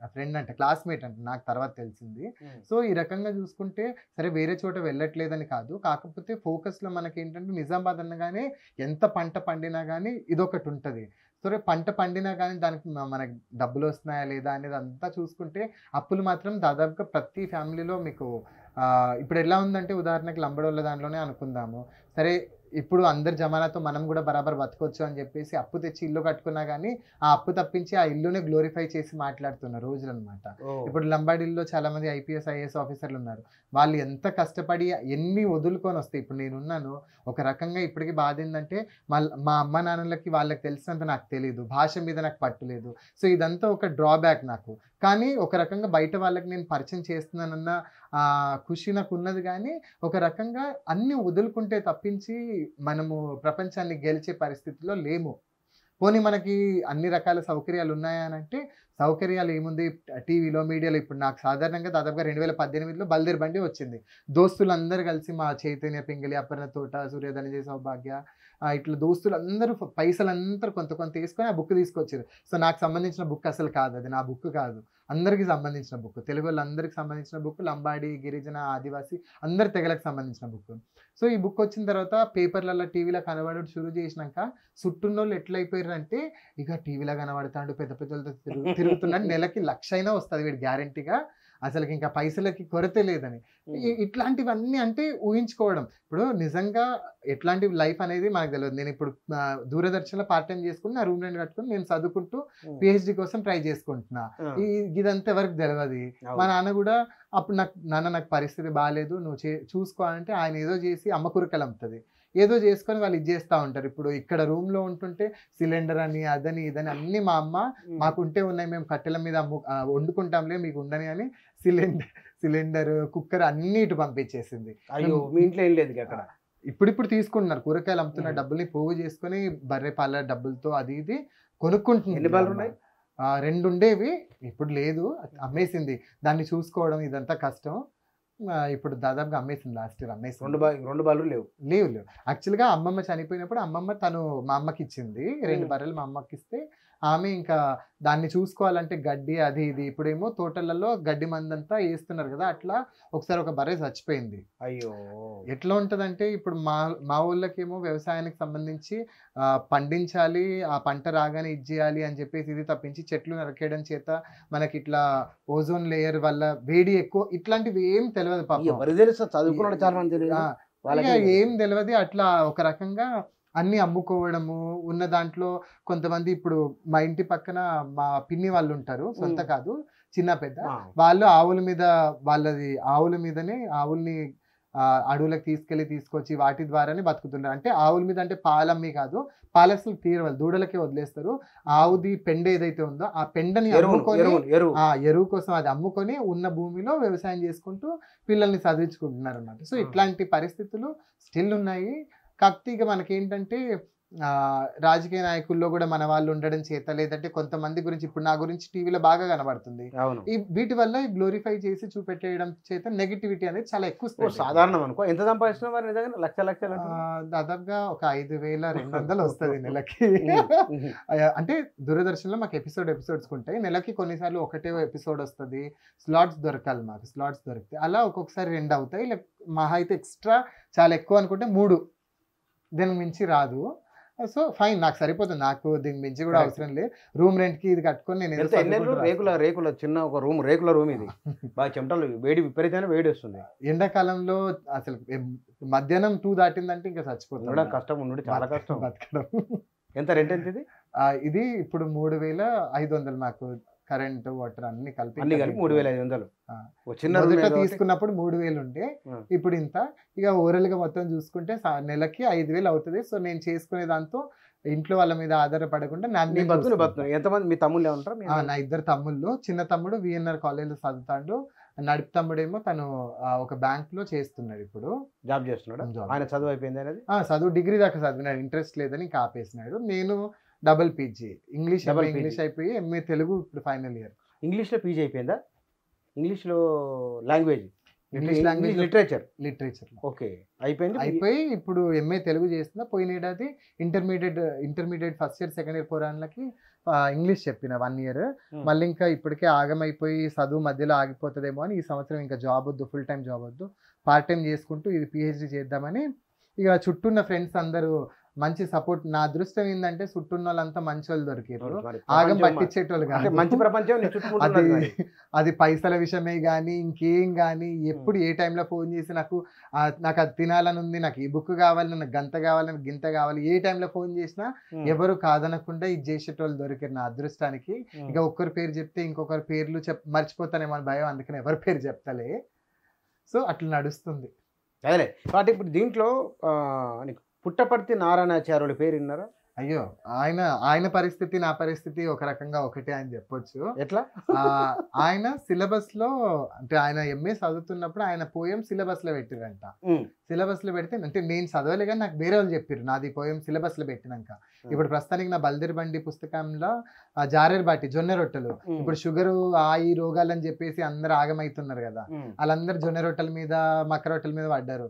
[SPEAKER 2] ఫ్రెండ్ అంట క్లాస్‌మేట్ అంట. నాకు తర్వాత తెలిసింది.
[SPEAKER 1] హ్మ్.
[SPEAKER 2] సో, ఈ రకంగా చూసుకుంటే సరే వేరే చోట వెళ్ళట్లేదని కాదు. కాకపోతే ఫోకస్‌లో మనకేంటంటే నిజామాబాద్ అనగానే ఎంత పంట పండినా గానీ ఇదొకటుంటది. సరే పంట పండినా గానీ దానికి మనకు డబ్బులొస్తున్నాయా లేదా అనేది అంతా చూసుకుంటే అప్పులు మాత్రం దాదాపుగా ప్రతి ఫ్యామిలీలో మీకు ఇప్పుడెలా ఉందంటే ఉదాహరణకి లంబడోళ్ళ దాంట్లోనే అనుకుందాము. సరే ఇప్పుడు అందరి జమానాతో మనం గూడా బరాబర్ బతకొచ్చు అని జెప్పేసి అప్పు తెచ్చి ఇల్లు కట్టుకున్నా గానీ, ఆ అప్పు తప్పించి ఆ ఇల్లునే గ్లోరిఫై చేసి మాట్లాడుతున్న రోజులనమాట.
[SPEAKER 1] ఓహ్!
[SPEAKER 2] ఇప్పుడు లంబాడీల్లో చాలామంది ఐపీఎస్, ఐఏఎస్ ఆఫీసర్లున్నారు. వాళ్ళు ఎంత కష్టపడి ఎన్ని వదులుకొనొస్తే ఇప్పుడు నేనున్నాను. ఒక రకంగా ఇప్పటికి బాధేందంటే మా అమ్మ నాన్నలకి వాళ్ళకి తెలిసినంత నాకు తెలీదు. భాష మీద నాకు పట్టు లేదు. సో, ఇదంతా ఒక డ్రాబ్యాక్ నాకు. కానీ ఒక రకంగా బయట వాళ్ళకి నేను పరిచయం చేస్తున్నానన్న ఖుషి నాకున్నది గానీ, ఒక రకంగా అన్నీ వదులుకుంటే తప్పించి మనము ప్రపంచాన్ని గెలిచే పరిస్థితిలో లేము. పోనీ మనకి అన్ని రకాల సౌకర్యాలున్నాయా అనంటే, సౌకర్యాలేముంది టీవీలో, మీడియాలో ఇప్పుడు నాకు సాధారణంగా దాదాపుగా 2018లో బల్దేర్ బండి వచ్చింది. దోస్తులందరూ కలిసి మా చైతన్య పింగళి, అపర్ణ తోట, సూర్య ధనంజయ సౌభాగ్య ఇట్లా దోస్తులు అందరూ పైసలు అందరూ కొంత కొంత తీసుకొని ఆ బుక్ తీసుకొచ్చారు. సో నాకు సంబంధించిన బుక్ అసలు కాదు, అది నా బుక్ కాదు, అందరికి సంబంధించిన బుక్, తెలుగు వాళ్ళందరికి సంబంధించిన బుక్, లంబాడి గిరిజన ఆదివాసి అందరి తెగలకు సంబంధించిన బుక్. సో ఈ బుక్ వచ్చిన తర్వాత పేపర్లలో టీవీలో కనబడడం షురూ చేసినాక చుట్టూన్నోళ్ళు ఎట్లయిపోయారు అంటే, ఇక టీవీలో కనబడతాడు పెద్ద పెద్దలతో తిరుగుతున్నాడు, నెలకి 1,00,000 అయినా వస్తుంది వీడు గ్యారంటీగా, అసలుకి ఇంకా పైసలకి కొరత లేదని. ఇట్లాంటివన్నీ అంటే ఊహించుకోవడం. ఇప్పుడు నిజంగా ఎట్లాంటి లైఫ్ అనేది మనకు తెలియదు. నేను ఇప్పుడు దూరదర్శన్లో పార్ట్ టైం చేసుకుని నా రూమ్ రెంట్ కట్టుకుని నేను చదువుకుంటూ పిహెచ్డి కోసం ట్రై చేసుకుంటున్నా. ఇదంతా ఎవరికి తెలియదు. మా నాన్న కూడా అప్పుడు నాకు పరిస్థితి బాగాలేదు, నువ్వు చూసుకోవాలంటే ఆయన ఏదో చేసి అమ్మ కురకలు అమ్ముతుంది, ఏదో చేసుకొని వాళ్ళు ఇది చేస్తూ ఉంటారు. ఇప్పుడు ఇక్కడ రూమ్లో ఉంటుంటే సిలిండర్ అని అదని ఇదని అన్నీ మా అమ్మ మాకుంటే ఉన్నాయి, మేము కట్టెల మీద వండుకుంటాంలే మీకు ఉండని అని సిలిండర్ కుక్కర్ అన్ని ఇటు పంపించేసింది.
[SPEAKER 1] అయ్యో మీ ఇంట్లో ఏం లేదు అక్కడ.
[SPEAKER 2] ఇప్పుడు తీసుకుంటున్నారు కూరగాయలు అమ్ముతున్న డబ్బుల్ని పోగు చేసుకొని బర్రె పాల డబ్బులతో అది ఇది కొనుక్కుంటున్నారు.
[SPEAKER 1] ఎన్ని బాలు ఉన్నాయి?
[SPEAKER 2] 2 ఉండేవి, ఇప్పుడు లేదు, అమ్మేసింది. దాన్ని చూసుకోవడం ఇదంతా కష్టం. ఇప్పుడు దాదాపుగా అమ్మేసింది, లాస్ట్ ఇయర్ అమ్మేసింది.
[SPEAKER 1] 2 బాలు లేవు.
[SPEAKER 2] యాక్చువల్గా అమ్మమ్మ చనిపోయినప్పుడు అమ్మమ్మ తను మా అమ్మకి ఇచ్చింది, 2 బర్రెలు మా అమ్మకి ఇస్తే ఆమె ఇంకా దాన్ని చూసుకోవాలంటే గడ్డి అది ఇది, ఇప్పుడేమో తోటలలో గడ్డి మందంతా వేస్తున్నారు కదా, అట్లా ఒకసారి ఒక బర్రె చచ్చిపోయింది.
[SPEAKER 1] అయ్యో
[SPEAKER 2] ఎట్లా ఉంటుందంటే ఇప్పుడు మా ఊళ్ళకేమో వ్యవసాయానికి సంబంధించి పండించాలి, ఆ పంట రాగానే ఇది చేయాలి అని చెప్పేసి ఇది తప్పించి చెట్లు నరికేయడం చేత మనకి ఇట్లా ఓజోన్ లేయర్ వల్ల వేడి ఎక్కువ, ఇట్లాంటివి ఏం తెలియదు పాపం.
[SPEAKER 1] చదువుకున్నాడు చాలా మంది
[SPEAKER 2] ఏం తెలియదు. అట్లా ఒక రకంగా అన్ని అమ్ముకోవడము ఉన్న దాంట్లో. కొంతమంది ఇప్పుడు మా ఇంటి పక్కన మా పిన్ని వాళ్ళు ఉంటారు, సొంత కాదు చిన్న పెద్ద, వాళ్ళు ఆవుల మీదనే ఆవుల్ని అడవులకు తీసుకొచ్చి వాటి ద్వారానే బతుకుతున్నారు. అంటే ఆవుల మీద అంటే పాలమ్మి కాదు, పాలసలు తీరవాలి, దూడలకే వదిలేస్తారు. ఆవుది పెండ ఏదైతే ఉందో ఆ పెండని అమ్ముకొని ఎరువు కోసం అది అమ్ముకొని ఉన్న భూమిలో వ్యవసాయం చేసుకుంటూ పిల్లల్ని చదివించుకుంటున్నారు అన్నమాట. సో ఇట్లాంటి పరిస్థితులు స్టిల్ ఉన్నాయి. కాకపోతే ఇక మనకేంటంటే రాజకీయ నాయకుల్లో కూడా మన వాళ్ళు ఉండడం చేత, లేదంటే కొంతమంది గురించి ఇప్పుడు నా గురించి టీవీలో బాగా కనబడుతుంది, వీటి వల్ల గ్లోరిఫై చేసి చూపెట్టేయడం చేత నెగిటివిటీ అనేది చాలా ఎక్కువ.
[SPEAKER 1] సాధారణం అనుకో. ఎంత సంపాదిస్తున్నారు? లక్షలు
[SPEAKER 2] దాదాపుగా ఒక 5,200 వస్తుంది నెలకి. అంటే దూరదర్శన్లో మాకు ఎపిసోడ్స్ ఉంటాయి, నెలకి కొన్నిసార్లు ఒకటే ఎపిసోడ్ వస్తుంది, స్లాట్స్ దొరకాలి మాకు, స్లాట్స్ దొరికితే అలా ఒక్కొక్కసారి 2 అవుతాయి, మహా అయితే ఎక్స్ట్రా చాలా ఎక్కువ అనుకుంటే 3, దీనికి మించి రాదు. సో ఫైన్, నాకు సరిపోతుంది, నాకు దీనికి మించి కూడా అవసరం లేదు. రూమ్ రెంట్ కి ఇది కట్టుకొని నేను
[SPEAKER 1] రేకుల చిన్న ఒక రూమ్, రేకుల రూమ్ ఇది బాగా చెమటలు, వేడి విపరీతమైన వేడి వస్తుంది
[SPEAKER 2] ఎండాకాలంలో. అసలు మధ్యాహ్నం 2 దాటిందంటే ఇంకా చచ్చిపోతుంది,
[SPEAKER 1] కష్టం ఉండి చాలా కష్టం బతకడం. ఎంత రెంట్ ఎంత ఇది?
[SPEAKER 2] ఇది ఇప్పుడు 3,500 మాకు కరెంట్ వాటర్ అన్ని కలిపి
[SPEAKER 1] 3,500.
[SPEAKER 2] మొదట తీసుకున్నప్పుడు 3,000 ఉండే, ఇప్పుడు ఇంత. ఇక ఓవరాల్ గా మొత్తం చూసుకుంటే నెలకి 5,000 అవుతుంది. సో నేను చేసుకునే దాంతో ఇంట్లో వాళ్ళ మీద ఆధారపడకుండా
[SPEAKER 1] ఎంతమంది మీ తమ్ముళ్ళు ఉంటారు?
[SPEAKER 2] నా 2 తమ్ముళ్ళు, చిన్న తమ్ముడు విఎన్ఆర్ కాలేజ్లో చదువుతాడు, నడుపు తమ్ముడేమో తను ఒక బ్యాంక్ లో చేస్తున్నాడు, ఇప్పుడు
[SPEAKER 1] జాబ్ చేస్తున్నాడు. ఆయన చదువు అయిపోయింది అనేది?
[SPEAKER 2] చదువు డిగ్రీ దాకా చదివినాడు, ఇంట్రెస్ట్ లేదని ఇంకా ఆపేసినాడు. నేను డబుల్ పీజీ ఇంగ్లీష్ అయిపోయి ఎంఏ తెలుగు ఇప్పుడు ఫైనల్ ఇయర్.
[SPEAKER 1] ఇంగ్లీష్లో పీజీ అయిపోయిందా? ఇంగ్లీష్లో లాంగ్వేజ్, లిటరేచర్ ఓకే
[SPEAKER 2] అయిపోయి ఇప్పుడు ఎంఏ తెలుగు చేస్తున్నా. పోయిన ఏడాది intermediate first year second year పోరాళ్ళకి ఇంగ్లీష్ చెప్పిన 1 ఇయర్. మళ్ళీ ఇంకా ఇప్పటికే ఆగమైపోయి చదువు మధ్యలో ఆగిపోతుందేమో అని ఈ సంవత్సరం ఇంకా జాబ్ వద్దు, ఫుల్ టైం జాబ్ వద్దు, పార్ట్ టైం చేసుకుంటూ ఇది పిహెచ్డి చేద్దామని. ఇక చుట్టూ ఉన్న ఫ్రెండ్స్ అందరూ మంచి సపోర్ట్. నా అదృష్టం ఏంటంటే చుట్టూన్న వాళ్ళంతా మంచి వాళ్ళు దొరికారు, ఆగం పట్టించేటోళ్ళు కాదు.
[SPEAKER 1] మంచి ప్రపంచం
[SPEAKER 2] అది పైసల విషయమే కానీ ఇంకేం కానీ, ఎప్పుడు ఏ టైంలో ఫోన్ చేసి నాకు అది తినాలని ఉంది, నాకు ఈ బుక్ కావాలి, నాకు గంత కావాలి, నాకు గింత కావాలి, ఏ టైంలో ఫోన్ చేసినా ఎవరు కాదనకుండా ఇది చేసేటోళ్ళు దొరికారు నా అదృష్టానికి. ఇక ఒక్కరి పేరు చెప్తే ఇంకొకరి పేర్లు మర్చిపోతానేమో అని భయం, అందుకని ఎవరి పేరు చెప్తలే. సో అట్లా నడుస్తుంది.
[SPEAKER 1] అదే కాబట్టి ఇప్పుడు దీంట్లో పుట్టపర్తి నారాయణాచార్యుల పేరు విన్నారా?
[SPEAKER 2] అయ్యో, ఆయన పరిస్థితి నా పరిస్థితి ఒక రకంగా ఒకటే అని చెప్పొచ్చు.
[SPEAKER 1] ఎట్లా?
[SPEAKER 2] ఆయన సిలబస్ లో, అంటే ఆయన ఎంఏ చదువుతున్నప్పుడు ఆయన పోయం సిలబస్ లో పెట్టిరంట. సిలబస్ లో పెడితే, అంటే నేను చదవలే కానీ నాకు వేరే వాళ్ళు చెప్పారు నాది పోయం సిలబస్ లో పెట్టినాక. ఇప్పుడు ప్రస్తుతానికి నా బల్దేర్ బండి పుస్తకంలో ఆ జారేరు బాటి జొన్న రొట్టెలు. ఇప్పుడు షుగరు ఈ రోగాలని చెప్పేసి అందరు ఆగమైతున్నారు కదా, వాళ్ళందరూ జొన్న రొట్టెల మీద మక్క రొట్టెల మీద పడ్డారు.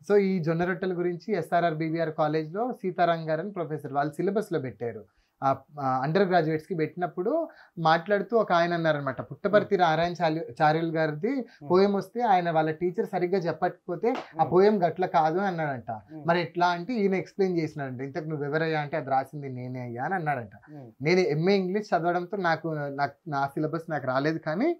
[SPEAKER 2] సో ఈ జొన్న రొట్టెల గురించి SRR BVR కాలేజ్ లో సీతారాం గారు అని ప్రొఫెసర్ వాళ్ళు సిలబస్ లో పెట్టారు. అండర్ గ్రాడ్యుయేట్స్ కి పెట్టినప్పుడు మాట్లాడుతూ ఒక ఆయన అన్నారనమాట, పుట్టపర్తి నారాయణ చార్యుల్ గారిది పోయం వస్తే ఆయన వాళ్ళ టీచర్ సరిగ్గా చెప్పకపోతే ఆ పోయం గట్ల కాదు అని అన్నాడంట. మరి ఎట్లా అంటే ఈయన ఎక్స్ప్లెయిన్ చేసినాడంట, ఇంతకు నువ్వు ఎవరయ్యా అంటే అది రాసింది నేనే అయ్యా అని అన్నాడంట. నేను MA ఇంగ్లీష్ చదవడంతో నా సిలబస్ నాకు రాలేదు, కానీ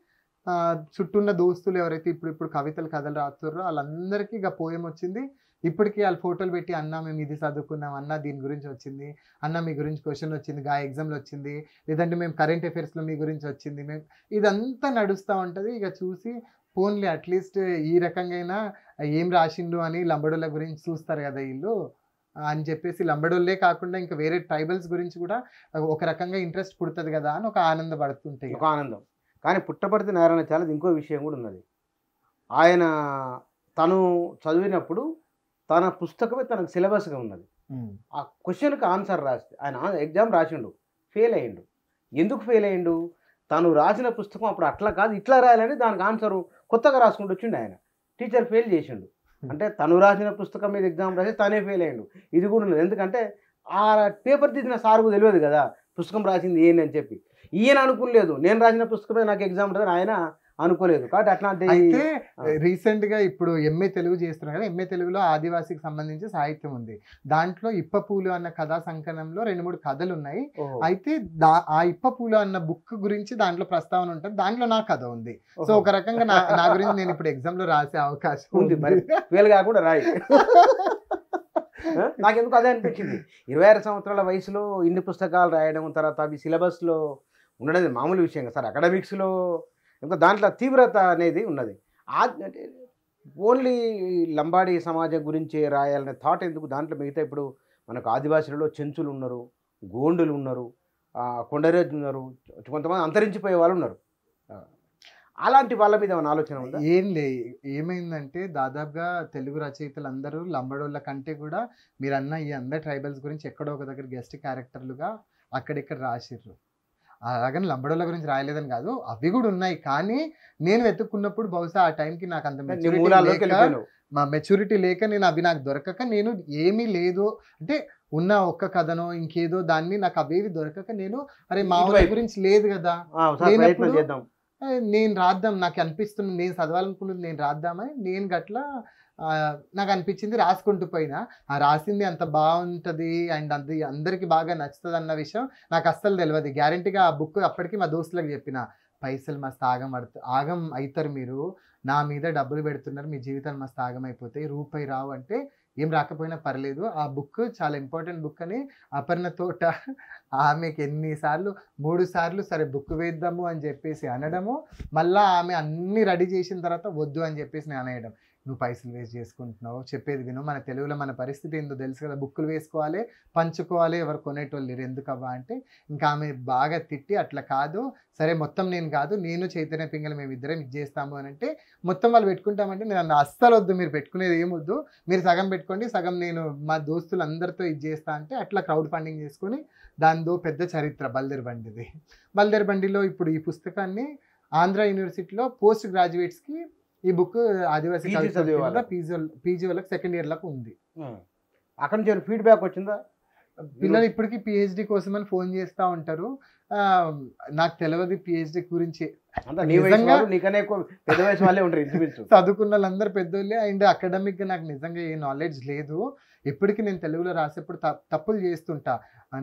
[SPEAKER 2] చుట్టూ ఉన్న దోస్తులు ఎవరైతే ఇప్పుడు కవితలు కథలు రాస్తున్నారో వాళ్ళందరికీ ఇక పోయం వచ్చింది. ఇప్పటికీ వాళ్ళు ఫోటోలు పెట్టి, అన్న మేము ఇది చదువుకున్నాం, అన్న దీని గురించి వచ్చింది, అన్న మీ గురించి క్వశ్చన్ వచ్చింది, ఎగ్జామ్లో వచ్చింది, లేదంటే మేము కరెంట్ అఫైర్స్లో మీ గురించి వచ్చింది, మేము ఇదంతా నడుస్తూ ఉంటుంది. ఇక చూసి ఫోన్లీ అట్లీస్ట్ ఈ రకంగా ఏం రాసిండు అని లంబడోళ్ళ గురించి చూస్తారు కదా వీళ్ళు అని చెప్పేసి, లంబడోళ్ళే కాకుండా ఇంకా వేరే ట్రైబల్స్ గురించి కూడా ఒక రకంగా ఇంట్రెస్ట్ పుడుతుంది కదా అని ఒక ఆనందపడుతుంటాయి.
[SPEAKER 1] ఒక ఆనందం. కానీ పుట్టపర్తి నారాయణ చాలా ఇంకో విషయం కూడా ఉన్నది. ఆయన తను చదివినప్పుడు తన పుస్తకమే తనకు సిలబస్గా ఉన్నది. ఆ క్వశ్చన్కి ఆన్సర్ రాస్తే ఆయన ఎగ్జామ్ రాసిండు, ఫెయిల్ అయ్యిండు. ఎందుకు ఫెయిల్ అయ్యిండు? తను రాసిన పుస్తకం అప్పుడు అట్లా కాదు ఇట్లా రాయాలని దానికి ఆన్సరు కొత్తగా రాసుకుంటూ వచ్చిండు. ఆయన టీచర్ ఫెయిల్ చేసిండు. అంటే తను రాసిన పుస్తకం మీద ఎగ్జామ్ రాసి తనే ఫెయిల్ అయ్యిండు. ఇది కూడా ఉన్నది. ఎందుకంటే ఆ పేపర్ తీసిన సార్కు తెలియదు కదా పుస్తకం రాసింది ఏంటి అని చెప్పి. ఈయన అనుకోలేదు నేను రాసిన పుస్తకమే నాకు ఎగ్జామ్ ఉంటుంది, ఆయన అనుకోలేదు. కాబట్టి అట్లాంటి
[SPEAKER 2] అయితే రీసెంట్ గా ఇప్పుడు MA తెలుగు చేస్తున్నారు కదా, MA తెలుగులో ఆదివాసికి సంబంధించి సాహిత్యం ఉంది. దాంట్లో ఇప్పపూలు అన్న కథా సంకలనంలో 2-3 కథలు ఉన్నాయి. అయితే ఆ ఇప్పపూలు అన్న బుక్ గురించి దాంట్లో ప్రస్తావన ఉంటుంది, దాంట్లో నా కథ ఉంది. సో ఒక రకంగా నా గురించి నేను ఇప్పుడు ఎగ్జామ్ లో రాసే అవకాశం ఉంది.
[SPEAKER 1] ఫెయిల్ కాకుండా రాయి. నాకెందుకు అదే అనిపించింది. 26 సంవత్సరాల వయసులో ఇన్ని పుస్తకాలు రాయడం, తర్వాత అవి సిలబస్లో ఉండడం మామూలు విషయం కదా సార్. అకాడమిక్స్లో ఇంకా దాంట్లో తీవ్రత అనేది ఉన్నది. ఓన్లీ లంబాడీ సమాజం గురించి రాయాలనే థాట్ ఎందుకు దాంట్లో? మిగతా ఇప్పుడు మనకు ఆదివాసులలో చెంచులు ఉన్నారు, గోండులు ఉన్నారు, కొండరేజు ఉన్నారు, కొంతమంది అంతరించిపోయే వాళ్ళు ఉన్నారు. అలాంటి వాళ్ళ మీద ఏమైనా ఆలోచన ఉందా?
[SPEAKER 2] ఏమైందంటే దాదాపుగా తెలుగు రచయితలు అందరూ లంబడోళ్ళ కంటే కూడా మీరు అన్న ఈ అందరు ట్రైబల్స్ గురించి ఎక్కడో ఒక దగ్గర గెస్ట్ క్యారెక్టర్లుగా అక్కడిక్కడ రాసిర్రు. అలాగని లంబడోళ్ళ గురించి రాయలేదని కాదు, అవి కూడా ఉన్నాయి. కానీ నేను వెతుక్కున్నప్పుడు బహుశా ఆ టైంకి నాకు అంత మెచ్యూరిటీ లేక నేను అవి నాకు దొరకక, నేను ఏమీ లేదు అంటే ఉన్న ఒక్క కథనో ఇంకేదో దాన్ని నాకు అవేవి దొరకక నేను అరే మా ఊరి గురించి లేదు కదా నేను రాద్దాం, నాకు అనిపిస్తుంది నేను చదవాలనుకున్నది నేను రాద్దామని నేను గట్లా నాకు అనిపించింది రాసుకుంటూ పోయినా. ఆ రాసింది అంత బాగుంటుంది అండ్ అది అందరికీ బాగా నచ్చుతుంది అన్న విషయం నాకు అస్సలు తెలియదు. గ్యారంటీగా ఆ బుక్ అప్పటికి మా దోస్తులకు చెప్పిన, పైసలు మస్తు ఆగం అవుతారు మీరు, నా మీద డబ్బులు పెడుతున్నారు, మీ జీవితాలు మస్తు ఆగం అయిపోతాయి, రూపాయి రావు అంటే ఏం రాకపోయినా పర్లేదు, ఆ బుక్ చాలా ఇంపార్టెంట్ బుక్ అని అపర్ణ తోట ఆమెకి 3 సార్లు సరే బుక్ వేద్దాము అని చెప్పేసి అనడము, మళ్ళీ ఆమె అన్ని రెడీ చేసిన తర్వాత వద్దు అని చెప్పేసి నేను అనేయడం, నువ్వు పైసలు వేస్ట్ చేసుకుంటున్నావు, చెప్పేది విను, మన తెలుగులో మన పరిస్థితి ఏందో తెలుసు కదా, బుక్కులు వేసుకోవాలి పంచుకోవాలి, ఎవరు కొనేటోళ్ళు లేరు ఎందుకవ్వా అంటే ఇంకా ఆమె బాగా తిట్టి, అట్లా కాదు సరే మొత్తం నేను కాదు నేను చైతన్య పింగళ మేము ఇద్దరం ఇది చేస్తాము అని అంటే మొత్తం వాళ్ళు పెట్టుకుంటామంటే నేను అస్సలు వద్దు, మీరు పెట్టుకునేది ఏమొద్దు, మీరు సగం పెట్టుకోండి, సగం నేను మా దోస్తులు అందరితో ఇది చేస్తా అంటే అట్లా క్రౌడ్ ఫండింగ్ చేసుకొని దానితో పెద్ద చరిత్ర బల్దేర్ బండిది. బల్దేర్ బండిలో ఇప్పుడు ఈ పుస్తకాన్ని ఆంధ్ర యూనివర్సిటీలో పోస్ట్ గ్రాడ్యుయేట్స్కి ఈ బుక్ ఆదివాసీ పీజీ వాళ్ళకి సెకండ్ ఇయర్లకు ఉంది.
[SPEAKER 1] అక్కడ నుంచి ఫీడ్బ్యాక్ వచ్చిందా?
[SPEAKER 2] పిల్లలు ఇప్పటికీ PhD కోసం అని ఫోన్ చేస్తూ ఉంటారు. నాకు తెలియదు PhD గురించి, చదువుకున్న వాళ్ళందరూ పెద్దోళ్ళే అండ్ అకాడమిక్గా నాకు నిజంగా ఏ నాలెడ్జ్ లేదు. ఎప్పటికీ నేను తెలుగులో రాసేప్పుడు తప్పులు చేస్తుంటా,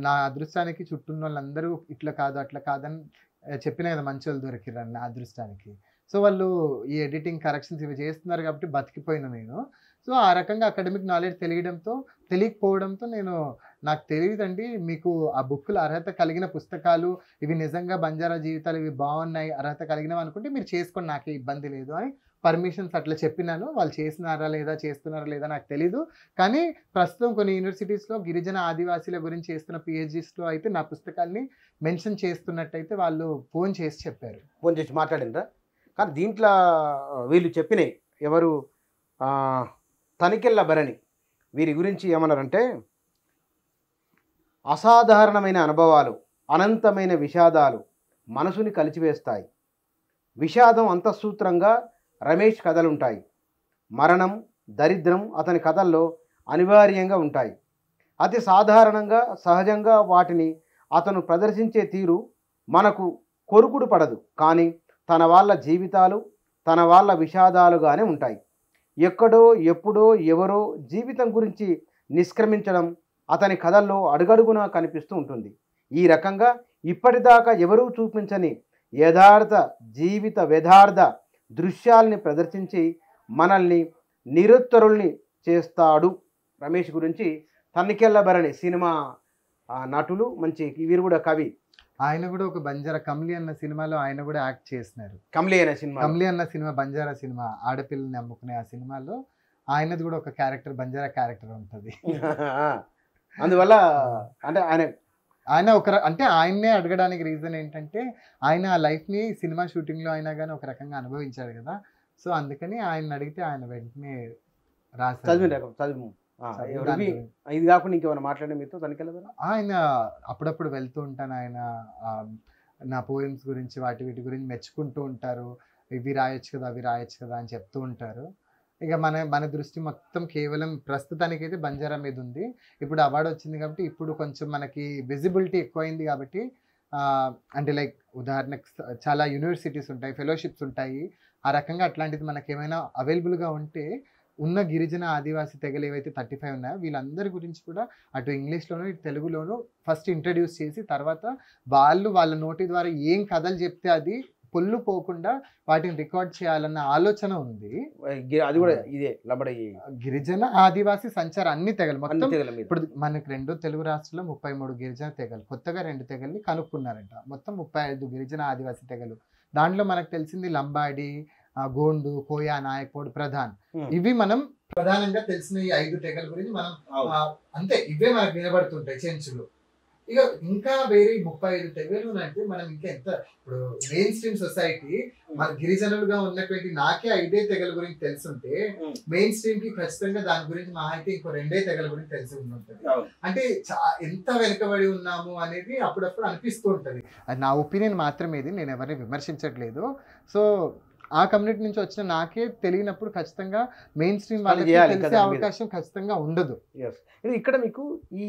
[SPEAKER 2] నా అదృష్టానికి చుట్టూ వాళ్ళందరూ ఇట్లా కాదు అట్లా కాదని చెప్పిన కదా మంచి వాళ్ళు దొరికిరని నా అదృష్టానికి. సో వాళ్ళు ఈ ఎడిటింగ్ కరెక్షన్స్ ఇవి చేస్తున్నారు కాబట్టి బతికిపోయినా నేను. సో ఆ రకంగా అకాడమిక్ నాలెడ్జ్ తెలియకపోవడంతో నాకు తెలియదండి, మీకు ఆ బుక్లు అర్హత కలిగిన పుస్తకాలు ఇవి నిజంగా బంజారా జీవితాలు ఇవి బాగున్నాయి అర్హత కలిగినవి అనుకుంటే మీరు చేసుకొని నాకే ఇబ్బంది లేదు అని పర్మిషన్స్ అట్లా చెప్పినాను. వాళ్ళు చేస్తున్నారా లేదా నాకు తెలీదు. కానీ ప్రస్తుతం కొన్ని యూనివర్సిటీస్లో గిరిజన ఆదివాసీల గురించి చేస్తున్న PhDస్లో అయితే నా పుస్తకాల్ని మెన్షన్ చేస్తున్నట్టయితే వాళ్ళు ఫోన్ చేసి చెప్పారు.
[SPEAKER 1] ఫోన్ చేసి మాట్లాడిందా? కానీ దీంట్లో వీళ్ళు చెప్పినాయి ఎవరు, తనికెళ్ళ భరణి, వీరి గురించి ఏమన్నారంటే అసాధారణమైన అనుభవాలు, అనంతమైన విషాదాలు మనసుని కలిచివేస్తాయి. విషాదం అంతఃసూత్రంగా రమేష్ కథలుంటాయి. మరణం, దరిద్రం అతని కథల్లో అనివార్యంగా ఉంటాయి. అతి సాధారణంగా, సహజంగా వాటిని అతను ప్రదర్శించే తీరు మనకు కొరుకుడు పడదు. కానీ తన వాళ్ళ జీవితాలు తన వాళ్ళ విషాదాలుగానే ఉంటాయి. ఎక్కడో ఎప్పుడో ఎవరో జీవితం గురించి నిష్క్రమించడం అతని కథల్లో అడుగడుగునా కనిపిస్తూ ఉంటుంది. ఈ రకంగా ఇప్పటిదాకా ఎవరూ చూపించని యథార్థ జీవిత యథార్థ దృశ్యాల్ని ప్రదర్శించి మనల్ని నిరుత్తరుల్ని చేస్తాడు. రమేష్ గురించి తనికెళ్ళబరని సినిమా నటులు, మంచి వీరు కూడా కవి.
[SPEAKER 2] ఆయన కూడా ఒక బంజారా కమ్లీ అన్న సినిమాలో ఆయన కూడా యాక్ట్ చేసినారు.
[SPEAKER 1] కమ్లీ అన్న సినిమా
[SPEAKER 2] బంజారా సినిమా, ఆడపిల్లని అమ్ముకునే ఆ సినిమాలో ఆయనది కూడా ఒక క్యారెక్టర్, బంజారా క్యారెక్టర్ ఉంటుంది.
[SPEAKER 1] అందువల్ల అంటే
[SPEAKER 2] ఆయన అంటే ఆయన్నే అడగడానికి రీజన్ ఏంటంటే ఆయన ఆ లైఫ్ని సినిమా షూటింగ్లో అయినా కానీ ఒక రకంగా అనుభవించాడు కదా. సో అందుకని ఆయన అడిగితే ఆయన వెంటనే
[SPEAKER 1] రాశారు. ఇది కాకుండా ఇంకేమైనా మాట్లాడే మీతో తనకెళ్ళదా?
[SPEAKER 2] ఆయన అప్పుడప్పుడు వెళ్తూ ఉంటాను. ఆయన నా పోయమ్స్ గురించి వీటి గురించి మెచ్చుకుంటూ ఉంటారు. ఇవి రాయొచ్చు కదా, అవి రాయొచ్చు కదా అని చెప్తూ ఉంటారు. ఇక మన దృష్టి మొత్తం కేవలం ప్రస్తుతానికైతే బంజారా మీద ఉంది. ఇప్పుడు అవార్డు వచ్చింది కాబట్టి ఇప్పుడు కొంచెం మనకి విజిబిలిటీ ఎక్కువైంది కాబట్టి అంటే లైక్ ఉదాహరణకు చాలా యూనివర్సిటీస్ ఉంటాయి, ఫెలోషిప్స్ ఉంటాయి. ఆ రకంగా అట్లాంటిది మనకి ఏమైనా అవైలబుల్గా ఉంటే ఉన్న గిరిజన ఆదివాసీ తెగలు ఏవైతే 35 ఉన్నాయో వీళ్ళందరి గురించి కూడా అటు ఇంగ్లీష్లోనూ ఇటు తెలుగులోనూ ఫస్ట్ ఇంట్రడ్యూస్ చేసి తర్వాత వాళ్ళ నోటి ద్వారా ఏం కథలు చెప్తే అది పొల్లు పోకుండా వాటిని రికార్డ్ చేయాలన్న ఆలోచన ఉంది.
[SPEAKER 1] అది కూడా ఇదే
[SPEAKER 2] గిరిజన ఆదివాసీ సంచార అన్ని తెగలు మొత్తం. ఇప్పుడు మనకి 2 తెలుగు రాష్ట్రాల్లో 33 గిరిజన తెగలు, కొత్తగా 2 తెగల్ని కనుక్కున్నారంట. మొత్తం 35 గిరిజన ఆదివాసీ తెగలు. దాంట్లో మనకు తెలిసింది లంబాడి, గోండు, కోయా, నాయక్పోడు, ప్రధాన్. ఇవి మనం ప్రధానంగా తెలిసిన ఈ 5 తెగల గురించి మనం అంతే ఇవే మనకు వినబడుతుంటాయి చెంచులు. ఇక ఇంకా వేరే 35 తెగలు అంటే మనం ఇంకా ఎంత ఇప్పుడు మెయిన్ స్ట్రీమ్ సొసైటీ మన గిరిజనులుగా ఉన్నటువంటి నాకే 5 తెగల గురించి తెలుసుంటే మెయిన్ స్ట్రీమ్ కి ఖచ్చితంగా దాని గురించి మా అయితే ఇంకో 2 తెగల గురించి తెలిసి ఉంటుంది. అంటే ఎంత వెనుకబడి ఉన్నాము అనేది అప్పుడప్పుడు అనిపిస్తూ ఉంటది. అది నా ఒపీనియన్ మాత్రమే, ఇది నేను ఎవరిని విమర్శించట్లేదు. సో ఆ కమ్యూనిటీ నుంచి వచ్చిన నాకే తెలియనప్పుడు ఖచ్చితంగా మెయిన్ స్ట్రీమ్ వాళ్ళకి తెలిసే అవకాశం ఖచ్చితంగా ఉండదు.
[SPEAKER 1] ఇక్కడ మీకు ఈ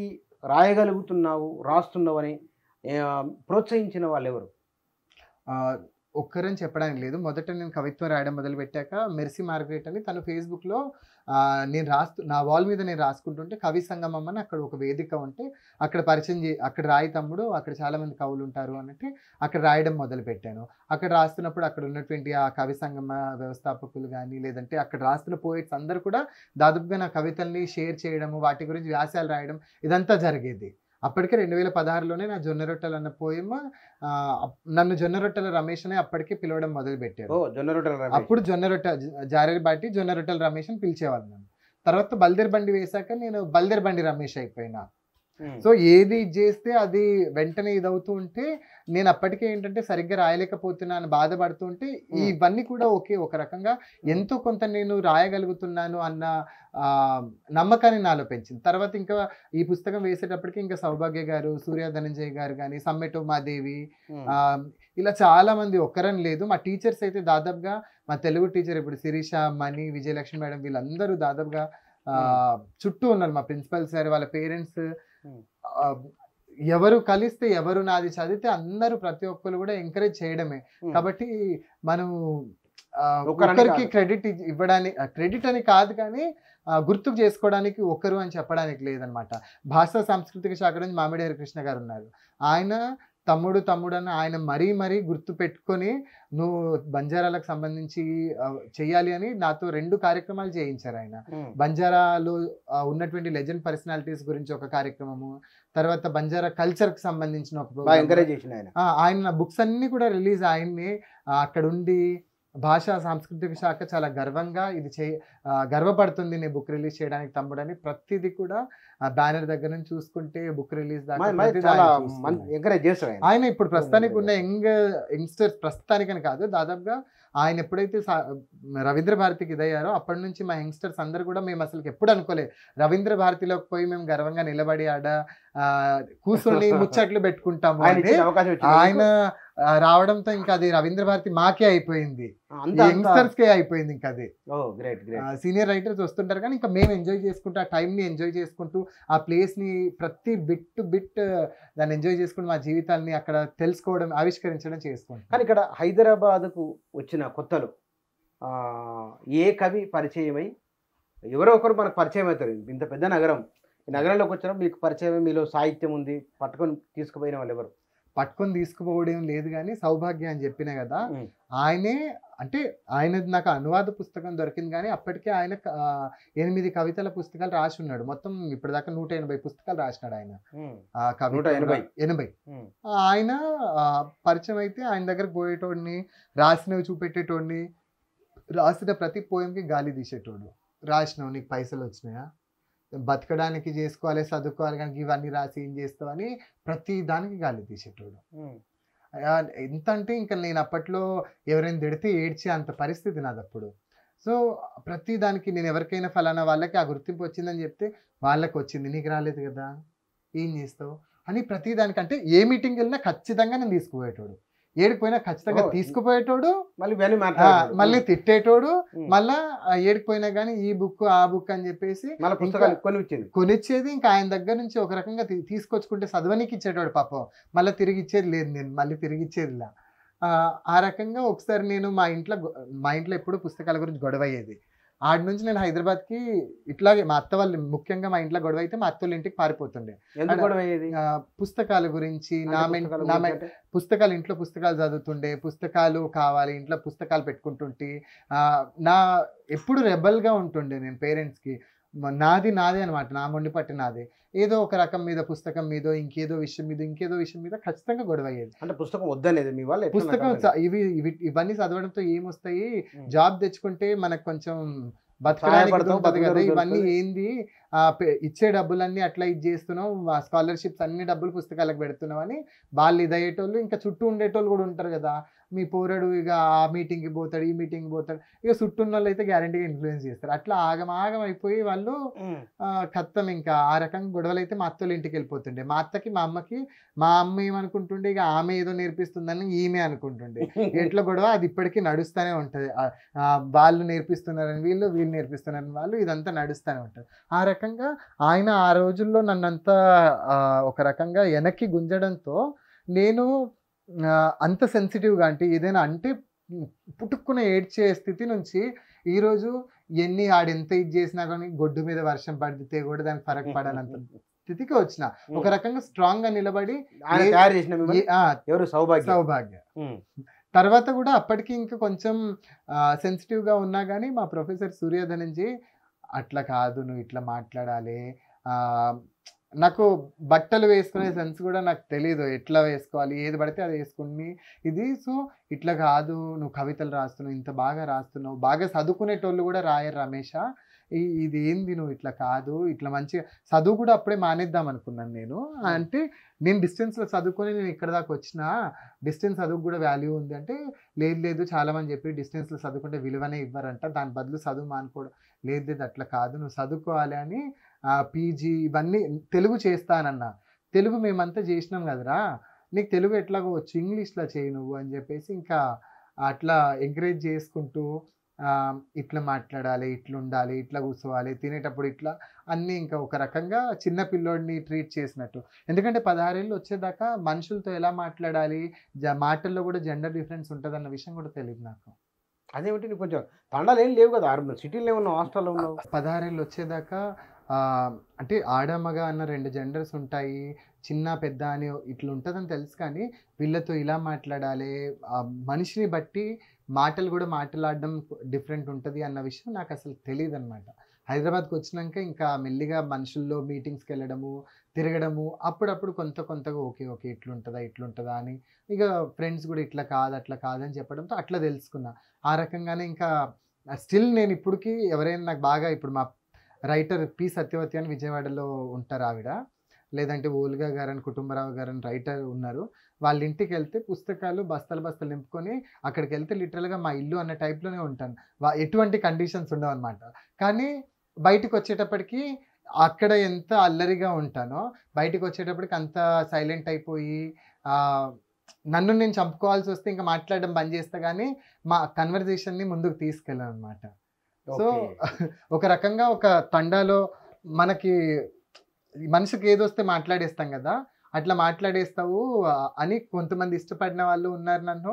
[SPEAKER 1] రాయగలుగుతున్నావు, రాస్తున్నావు అని ప్రోత్సహించిన వాళ్ళు ఎవరు?
[SPEAKER 2] ఒక్కరని చెప్పడానికి లేదు. మొదట నేను కవిత్వం రాయడం మొదలుపెట్టాక మెర్సీ మార్గరెట్ అని తను ఫేస్బుక్లో నేను నా వాల్ మీద నేను రాసుకుంటుంటే కవి సంగమం అని అక్కడ ఒక వేదిక ఉంటే అక్కడ పరిచయం అక్కడ రాయి తమ్ముడు, అక్కడ చాలామంది కవులు ఉంటారు అన్నట్టు అక్కడ రాయడం మొదలుపెట్టాను. అక్కడ రాస్తున్నప్పుడు అక్కడ ఉన్నటువంటి ఆ కవి సంగమ వ్యవస్థాపకులు కానీ లేదంటే అక్కడ రాస్తున్న పోయిట్స్ అందరూ కూడా దాదాపుగా నా కవితల్ని షేర్ చేయడము, వాటి గురించి వ్యాసాలు రాయడం ఇదంతా జరిగేది. అప్పటికే 2016లోనే నా జొన్న రొట్టెలు అన్న పోయమ నన్ను జొన్న రొట్టెల రమేష్ అనే అప్పటికే పిలవడం మొదలు పెట్టారు. అప్పుడు జొన్న రొట్టె జారేరి బాటి జొన్న రొట్టెల రమేష్ అని పిలిచేవాళ్ళు నన్ను. తర్వాత బల్దేర్ బండి వేశాక నేను బల్దేర్ బండి రమేష్ అయిపోయినా. సో ఏది చేస్తే అది వెంటనే ఇదవుతూ ఉంటే నేను అప్పటికే ఏంటంటే సరిగ్గా రాయలేకపోతున్నా అని బాధపడుతూ ఉంటే ఇవన్నీ కూడా ఓకే, ఒక రకంగా ఎంతో కొంత నేను రాయగలుగుతున్నాను అన్న నమ్మకాన్ని నాలో పెంచింది. తర్వాత ఇంకా ఈ పుస్తకం వేసేటప్పటికి ఇంకా సౌభాగ్య గారు, సూర్య ధనంజయ్ గారు కానీ, సమ్మెటో మాదేవి, ఇలా చాలా మంది, ఒక్కరని లేదు. మా టీచర్స్ అయితే దాదాపుగా మా తెలుగు టీచర్ ఇప్పుడు శిరీష, మణి, విజయలక్ష్మి మేడం వీళ్ళందరూ దాదాపుగా చుట్టూ ఉన్నారు. మా ప్రిన్సిపల్ సార్, వాళ్ళ పేరెంట్స్, ఎవరు కలిస్తే ఎవరు నాది చదివితే అందరూ ప్రతి ఒక్కరు కూడా ఎంకరేజ్ చేయడమే. కాబట్టి మనం ఒకరికి క్రెడిట్ ఇవ్వడానికి, క్రెడిట్ అని కాదు కానీ గుర్తుకు చేసుకోవడానికి ఒకరు అని చెప్పడానికి లేదనమాట. భాషా సాంస్కృతిక శాఖ నుంచి మామిడి హరికృష్ణ గారు ఉన్నారు. ఆయన తమ్ముడు అని ఆయన మరీ గుర్తు పెట్టుకొని నువ్వు బంజారాలకు సంబంధించి చెయ్యాలి అని నాతో 2 కార్యక్రమాలు చేయించారు. ఆయన బంజారాలో ఉన్నటువంటి లెజెండ్ పర్సనాలిటీస్ గురించి ఒక కార్యక్రమము, తర్వాత బంజారా కల్చర్ కి సంబంధించిన ఒక
[SPEAKER 1] ఎంకరేజ్ చేసిన
[SPEAKER 2] ఆయన నా బుక్స్ అన్ని కూడా రిలీజ్ ఆయన్ని అక్కడ ఉండి భాషా సాంస్కృతిక శాఖ చాలా గర్వంగా గర్వపడుతుంది నేను బుక్ రిలీజ్ చేయడానికి తమ్ముడని. ప్రతిదీ కూడా బ్యానర్ దగ్గర నుంచి చూసుకుంటే బుక్ రిలీజ్ దాకా ప్రతిదీ
[SPEAKER 1] చాలా
[SPEAKER 2] ఆయన చూస్తున్నారు.
[SPEAKER 1] ఎంకరేజ్ చేస్తారు ఆయన.
[SPEAKER 2] ఆయన ఇప్పుడు ప్రస్తుతానికి ఉన్న యంగ్స్టర్స్ ప్రస్తుతానికని కాదు, దాదాపుగా ఆయన ఎప్పుడైతే రవీంద్ర భారతికి ఇదయ్యారో అప్పటి నుంచి మా యంగ్స్టర్స్ అందరు కూడా మేము అసలు ఎప్పుడు అనుకోలేదు రవీంద్ర భారతిలోకి పోయి మేము గర్వంగా నిలబడి ఆడ కూర్చొని ముచ్చట్లు పెట్టుకుంటాము
[SPEAKER 1] ఆయన
[SPEAKER 2] అంటే
[SPEAKER 1] ఇచ్చిన అవకాశం ఇచ్చిన
[SPEAKER 2] ఆయన రావడంతో ఇంకా అది రవీంద్ర భారతి మాకే అయిపోయింది,
[SPEAKER 1] అంత
[SPEAKER 2] యంగ్స్టర్స్ కే అయిపోయింది. ఇంకా అది
[SPEAKER 1] ఓ గ్రేట్ గ్రేట్.
[SPEAKER 2] సీనియర్ రైటర్స్ వస్తుంటారు కానీ ఇంకా మేము ఎంజాయ్ చేసుకుంటూ ఆ టైంని ఎంజాయ్ చేసుకుంటూ ఆ ప్లేస్ని ప్రతి బిట్ దాన్ని ఎంజాయ్ చేసుకుంటూ మా జీవితాన్ని అక్కడ తెలుసుకోవడం ఆవిష్కరించడం చేసుకుంటాం.
[SPEAKER 1] కానీ ఇక్కడ హైదరాబాద్కు వచ్చిన కొత్తలు ఏ కవి పరిచయమై ఎవరో ఒకరు మనకు పరిచయం అవుతారు. ఇంత పెద్ద నగరం, ఈ నగరంలోకి వచ్చినా మీకు పరిచయం, మీలో సాహిత్యం ఉంది, పట్టుకొని తీసుకుపోయిన వాళ్ళు ఎవరు?
[SPEAKER 2] పట్టుకొని తీసుకుపోవడం లేదు కానీ సౌభాగ్య అని చెప్పిన కదా, ఆయనే అంటే ఆయనది నాకు అనువాద పుస్తకం దొరికింది కానీ అప్పటికే ఆయన 8 కవితల పుస్తకాలు రాసి ఉన్నాడు. మొత్తం ఇప్పటిదాకా 180 పుస్తకాలు రాసినాడు ఆయన. 180. ఆయన పరిచయం అయితే ఆయన దగ్గరకు పోయేటోడిని, రాసినవి చూపెట్టేటోడిని, రాసిన ప్రతి పోయంకి గాలి తీసేటోడు. రాసినావు నీకు పైసలు వచ్చినాయా, బతకడానికి చేసుకోవాలి, చదువుకోవాలి, కానీ ఇవన్నీ రాసి ఏం చేస్తావు అని ప్రతి దానికి గాలి తీసేటోడు. ఎంత అంటే ఇంకా నేను అప్పట్లో ఎవరైనా తిడితే ఏడ్చే అంత పరిస్థితి నాది అప్పుడు. సో ప్రతి దానికి నేను ఎవరికైనా ఫలానా వాళ్ళకి ఆ గుర్తింపు వచ్చిందని చెప్తే వాళ్ళకి వచ్చింది, నీకు రాలేదు కదా ఏం చేస్తావు అని ప్రతి దానికి. అంటే ఏ మీటింగ్ వెళ్ళినా ఖచ్చితంగా నేను తీసుకుపోయేటోడు, ఏడిపోయినా ఖచ్చితంగా తీసుకుపోయేటోడు, మళ్ళీ తిట్టేటోడు, మళ్ళా ఏడిపోయినా కానీ ఈ బుక్ ఆ బుక్ అని చెప్పేసి కొనిచ్చేది. ఇంకా ఆయన దగ్గర నుంచి ఒక రకంగా తీసుకొచ్చుకుంటే చదవనికి ఇచ్చేటోడు పాపం, మళ్ళీ తిరిగి ఇచ్చేది లేదు, నేను మళ్ళీ తిరిగి ఇచ్చేది ఇలా. ఆ రకంగా ఒకసారి నేను మా ఇంట్లో ఎప్పుడు పుస్తకాల గురించి గొడవ అయ్యేది. ఆడి నుంచి నేను హైదరాబాద్కి ఇట్లాగే మా అత్త వాళ్ళు, ముఖ్యంగా మా ఇంట్లో గొడవ అయితే మా అత్త వాళ్ళ ఇంటికి పారిపోతుండే. పుస్తకాల గురించి పుస్తకాలు ఇంట్లో పుస్తకాలు చదువుతుండే, పుస్తకాలు కావాలి ఇంట్లో పుస్తకాలు పెట్టుకుంటుంటే ఎప్పుడు రెబల్గా ఉంటుండే నేను పేరెంట్స్కి. నాది అనమాట, నా మొండి పట్టి నాదే. ఏదో ఒక రకం మీద పుస్తకం మీద ఇంకేదో విషయం మీద ఖచ్చితంగా గొడవ అయ్యేది.
[SPEAKER 1] అంటే పుస్తకం వద్దనేది మీ వాళ్ళు?
[SPEAKER 2] పుస్తకం ఇవన్నీ చదవడంతో ఏమొస్తాయి, జాబ్ తెచ్చుకుంటే మనకు కొంచెం బతకడానికి ఉంటుంది కదా, ఇవన్నీ ఏంది ఇచ్చే డబ్బులన్నీ అట్లా ఇది చేస్తున్నావు, స్కాలర్షిప్స్ అన్ని డబ్బులు పుస్తకాలకు పెడుతున్నావు అని వాళ్ళు ఇదయ్యేటోళ్ళు. ఇంకా చుట్టూ ఉండేటోళ్ళు కూడా ఉంటారు కదా, మీ పోరడు ఇక ఆ మీటింగ్కి పోతాడు, ఈ మీటింగ్కి పోతాడు, ఇక చుట్టూ ఉన్న వాళ్ళు అయితే గ్యారంటీగా ఇన్ఫ్లుయెన్స్ చేస్తారు. అట్లా ఆగం అయిపోయి వాళ్ళు ఖతం ఇంకా ఆ రకంగా గొడవలు అయితే మా అత్తలు ఇంటికి వెళ్ళిపోతుండే. మా అత్తకి మా అమ్మకి, మా అమ్మ ఏమనుకుంటుండే ఇక ఆమె ఏదో నేర్పిస్తుందని ఈమె అనుకుంటుండే. ఎట్లా గొడవ అది ఇప్పటికీ నడుస్తూనే ఉంటుంది. వాళ్ళు నేర్పిస్తున్నారని వీళ్ళు నేర్పిస్తున్నారని వాళ్ళు, ఇదంతా నడుస్తూనే ఉంటుంది. ఆ రకంగా ఆయన ఆ రోజుల్లో నన్నంతా ఒక రకంగా వెనక్కి గుంజడంతో నేను అంత సెన్సిటివ్గా అంటే ఏదైనా అంటే పుట్టుక్కున ఏడ్చే స్థితి నుంచి ఈరోజు ఆడెంత ఇది చేసినా కానీ గొడ్డు మీద వర్షం పడితే కూడా దానికి ఫరక్ పడనంత స్థితికి వచ్చిన. ఒక రకంగా స్ట్రాంగ్ గా నిలబడి సౌభాగ్య తర్వాత కూడా అప్పటికి ఇంకా కొంచెం సెన్సిటివ్ గా ఉన్నా కానీ మా ప్రొఫెసర్ సూర్యధనంజీ అట్లా కాదు, నువ్వు ఇట్లా మాట్లాడాలి, నాకు బట్టలు వేసుకునే సెన్స్ కూడా నాకు తెలీదు, ఎట్లా వేసుకోవాలి, ఏది పడితే అది వేసుకుని ఇది. సో ఇట్లా కాదు, నువ్వు కవితలు రాస్తున్నావు, ఇంత బాగా రాస్తున్నావు, బాగా చదువుకునేటోళ్ళు కూడా రాయరు రమేష, ఇది ఏంది, నువ్వు ఇట్లా కాదు, ఇట్లా మంచిగా చదువు కూడా అప్పుడే మానేద్దాం అనుకున్నాను నేను. అంటే నేను డిస్టెన్స్లో చదువుకొని నేను ఇక్కడ దాకా వచ్చిన, డిస్టెన్స్ చదువుకు కూడా వాల్యూ ఉంది అంటే లేదు చాలామంది చెప్పి డిస్టెన్స్లో చదువుకుంటే విలువనే ఇవ్వరంట, దాని బదులు చదువు మానుకోవడం లేదు అట్లా కాదు, నువ్వు చదువుకోవాలి అని పీజీ ఇవన్నీ తెలుగు చేస్తానన్నా. తెలుగు మేమంతా చేసినాం కదరా, నీకు తెలుగు ఎట్లాగో వచ్చు, ఇంగ్లీష్లో చేయి నువ్వు అని చెప్పేసి ఇంకా అట్లా ఎంకరేజ్ చేసుకుంటూ ఇట్లా మాట్లాడాలి, ఇట్లా ఉండాలి, ఇట్లా కూర్చోవాలి, తినేటప్పుడు ఇట్లా అన్నీ ఇంకా ఒక రకంగా చిన్న పిల్లోడిని ట్రీట్ చేసినట్టు. ఎందుకంటే 16 ఏళ్ళు వచ్చేదాకా మనుషులతో ఎలా మాట్లాడాలి, మాటల్లో కూడా జెండర్ డిఫరెన్స్ ఉంటుంది అన్న విషయం కూడా తెలియదు నాకు.
[SPEAKER 1] అదేమిటి నీకు కొంచెం తండాలు ఏం లేవు కదా, సిటీలో ఉన్నావు, హాస్టల్లో ఉన్నావు.
[SPEAKER 2] 16 ఏళ్ళు వచ్చేదాకా అంటే ఆడమగ అన్న 2 జెండర్స్ ఉంటాయి, చిన్న పెద్ద అని ఇట్లా ఉంటుందని తెలుసు కానీ వీళ్ళతో ఇలా మాట్లాడాలి, మనిషిని బట్టి మాటలు కూడా మాట్లాడడం డిఫరెంట్ ఉంటుంది అన్న విషయం నాకు అసలు తెలియదు అనమాట. హైదరాబాద్కి వచ్చినాక ఇంకా మెల్లిగా మనుషుల్లో మీటింగ్స్కి వెళ్ళడము, తిరగడము. అప్పుడప్పుడు కొంతగా ఓకే. ఓకే. ఇట్లుంటదా అని ఇక ఫ్రెండ్స్ గూడా ఇట్లా కాదు, అట్లా కాదని చెప్పడంతో అట్లా తెలుసుకున్నా. ఆ రకంగానే ఇంకా స్టిల్ నేను ఇప్పటికి ఎవరైనా నాకు బాగా ఇప్పుడు మా రైటర్ పి. సత్యవతి అని విజయవాడలో ఉంటారావిడ. లేదంటే ఓల్గా గారని, కుటుంబరావు గారని రైటర్ ఉన్నారు. వాళ్ళ ఇంటికెళ్తే పుస్తకాలు బస్తాలు బస్తాలు నింపుకొని అక్కడికెళ్తే లిటరల్‌గా మా ఇల్లు అన్న టైప్‌లోనే ఉంటాను. ఎటువంటి కండిషన్స్ ఉండవనమాట. కానీ బయటికొచ్చేటప్పటికి అక్కడ ఎంత అల్లరిగా ఉంటానో, బయటికొచ్చేటప్పటికి అంత సైలెంట్ అయిపోయి ఆహ్, నన్ను నేను చంపుకోవాల్సొస్తే ఇంక మాట్లాడడం బంద్ చేస్తా గానీ, మా కన్వర్జేషన్‌ని ముందుకు తీసుకెళ్ళననమాట. So,
[SPEAKER 1] okay.
[SPEAKER 2] ఒక రకంగా ఒక తండాలో మనకి మనసుకి ఏదొస్తే మాట్లాడేస్తాం గదా! అట్లా మాట్లాడేస్తావు అని కొంతమంది ఇష్టపడిన వాళ్ళు ఉన్నారు నన్ను.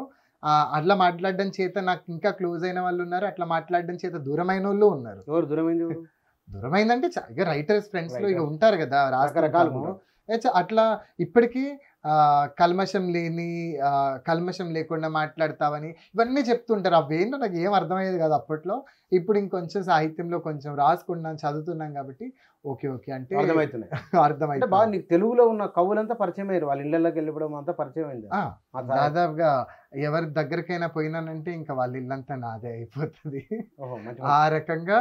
[SPEAKER 2] అట్లా మాట్లాడడం చేత నాకు ఇంకా క్లోజ్ అయిన వాళ్ళున్నారు. అట్లా మాట్లాడడం చేత దూరమైనోళ్ళు ఉన్నారు.
[SPEAKER 1] ఎవరు దూరమైంది ఎవరు?
[SPEAKER 2] దూరమైందంటే ఇక రైటర్స్ ఫ్రెండ్స్‌లో ఇక
[SPEAKER 1] రైటర్
[SPEAKER 2] ఉంటారు గదా!
[SPEAKER 1] రకరకాలుగా
[SPEAKER 2] రాస్తుంటాము.
[SPEAKER 1] ఉంటారు.
[SPEAKER 2] అట్లా ఇప్పటికి కల్మషం లేకుండా మాట్లాడతావని ఇవన్నీ చెప్తుంటారు. అవేంటో నాకేం అర్థమయ్యేది కాదు అప్పట్లో. ఇప్పుడు ఇంకొంచెం సాహిత్యంలో కొంచెం రాసుకుంటున్నాం, చదువుతున్నాం కాబట్టి ఓకే. ఓకే. అంటే
[SPEAKER 1] అర్థమవుతున్నాయి. అంటే బాగా
[SPEAKER 2] అర్థమైతుంది.
[SPEAKER 1] నీకు తెలుగులో ఉన్న కవులంతా పరిచయం అయ్యారు. వాళ్ళ ఇళ్ళలోకి వెళ్ళిపోవడం అంతా పరిచయం అయింది.
[SPEAKER 2] ఆ!
[SPEAKER 1] ఆ సాహిత్యం.
[SPEAKER 2] దాదాపుగా ఎవరి దగ్గరికైనా పోయినానంటే ఇంక వాళ్ళ ఇల్లంతా నాదే అయిపోతది.
[SPEAKER 1] ఓహో! మంచి
[SPEAKER 2] ఆ రకంగా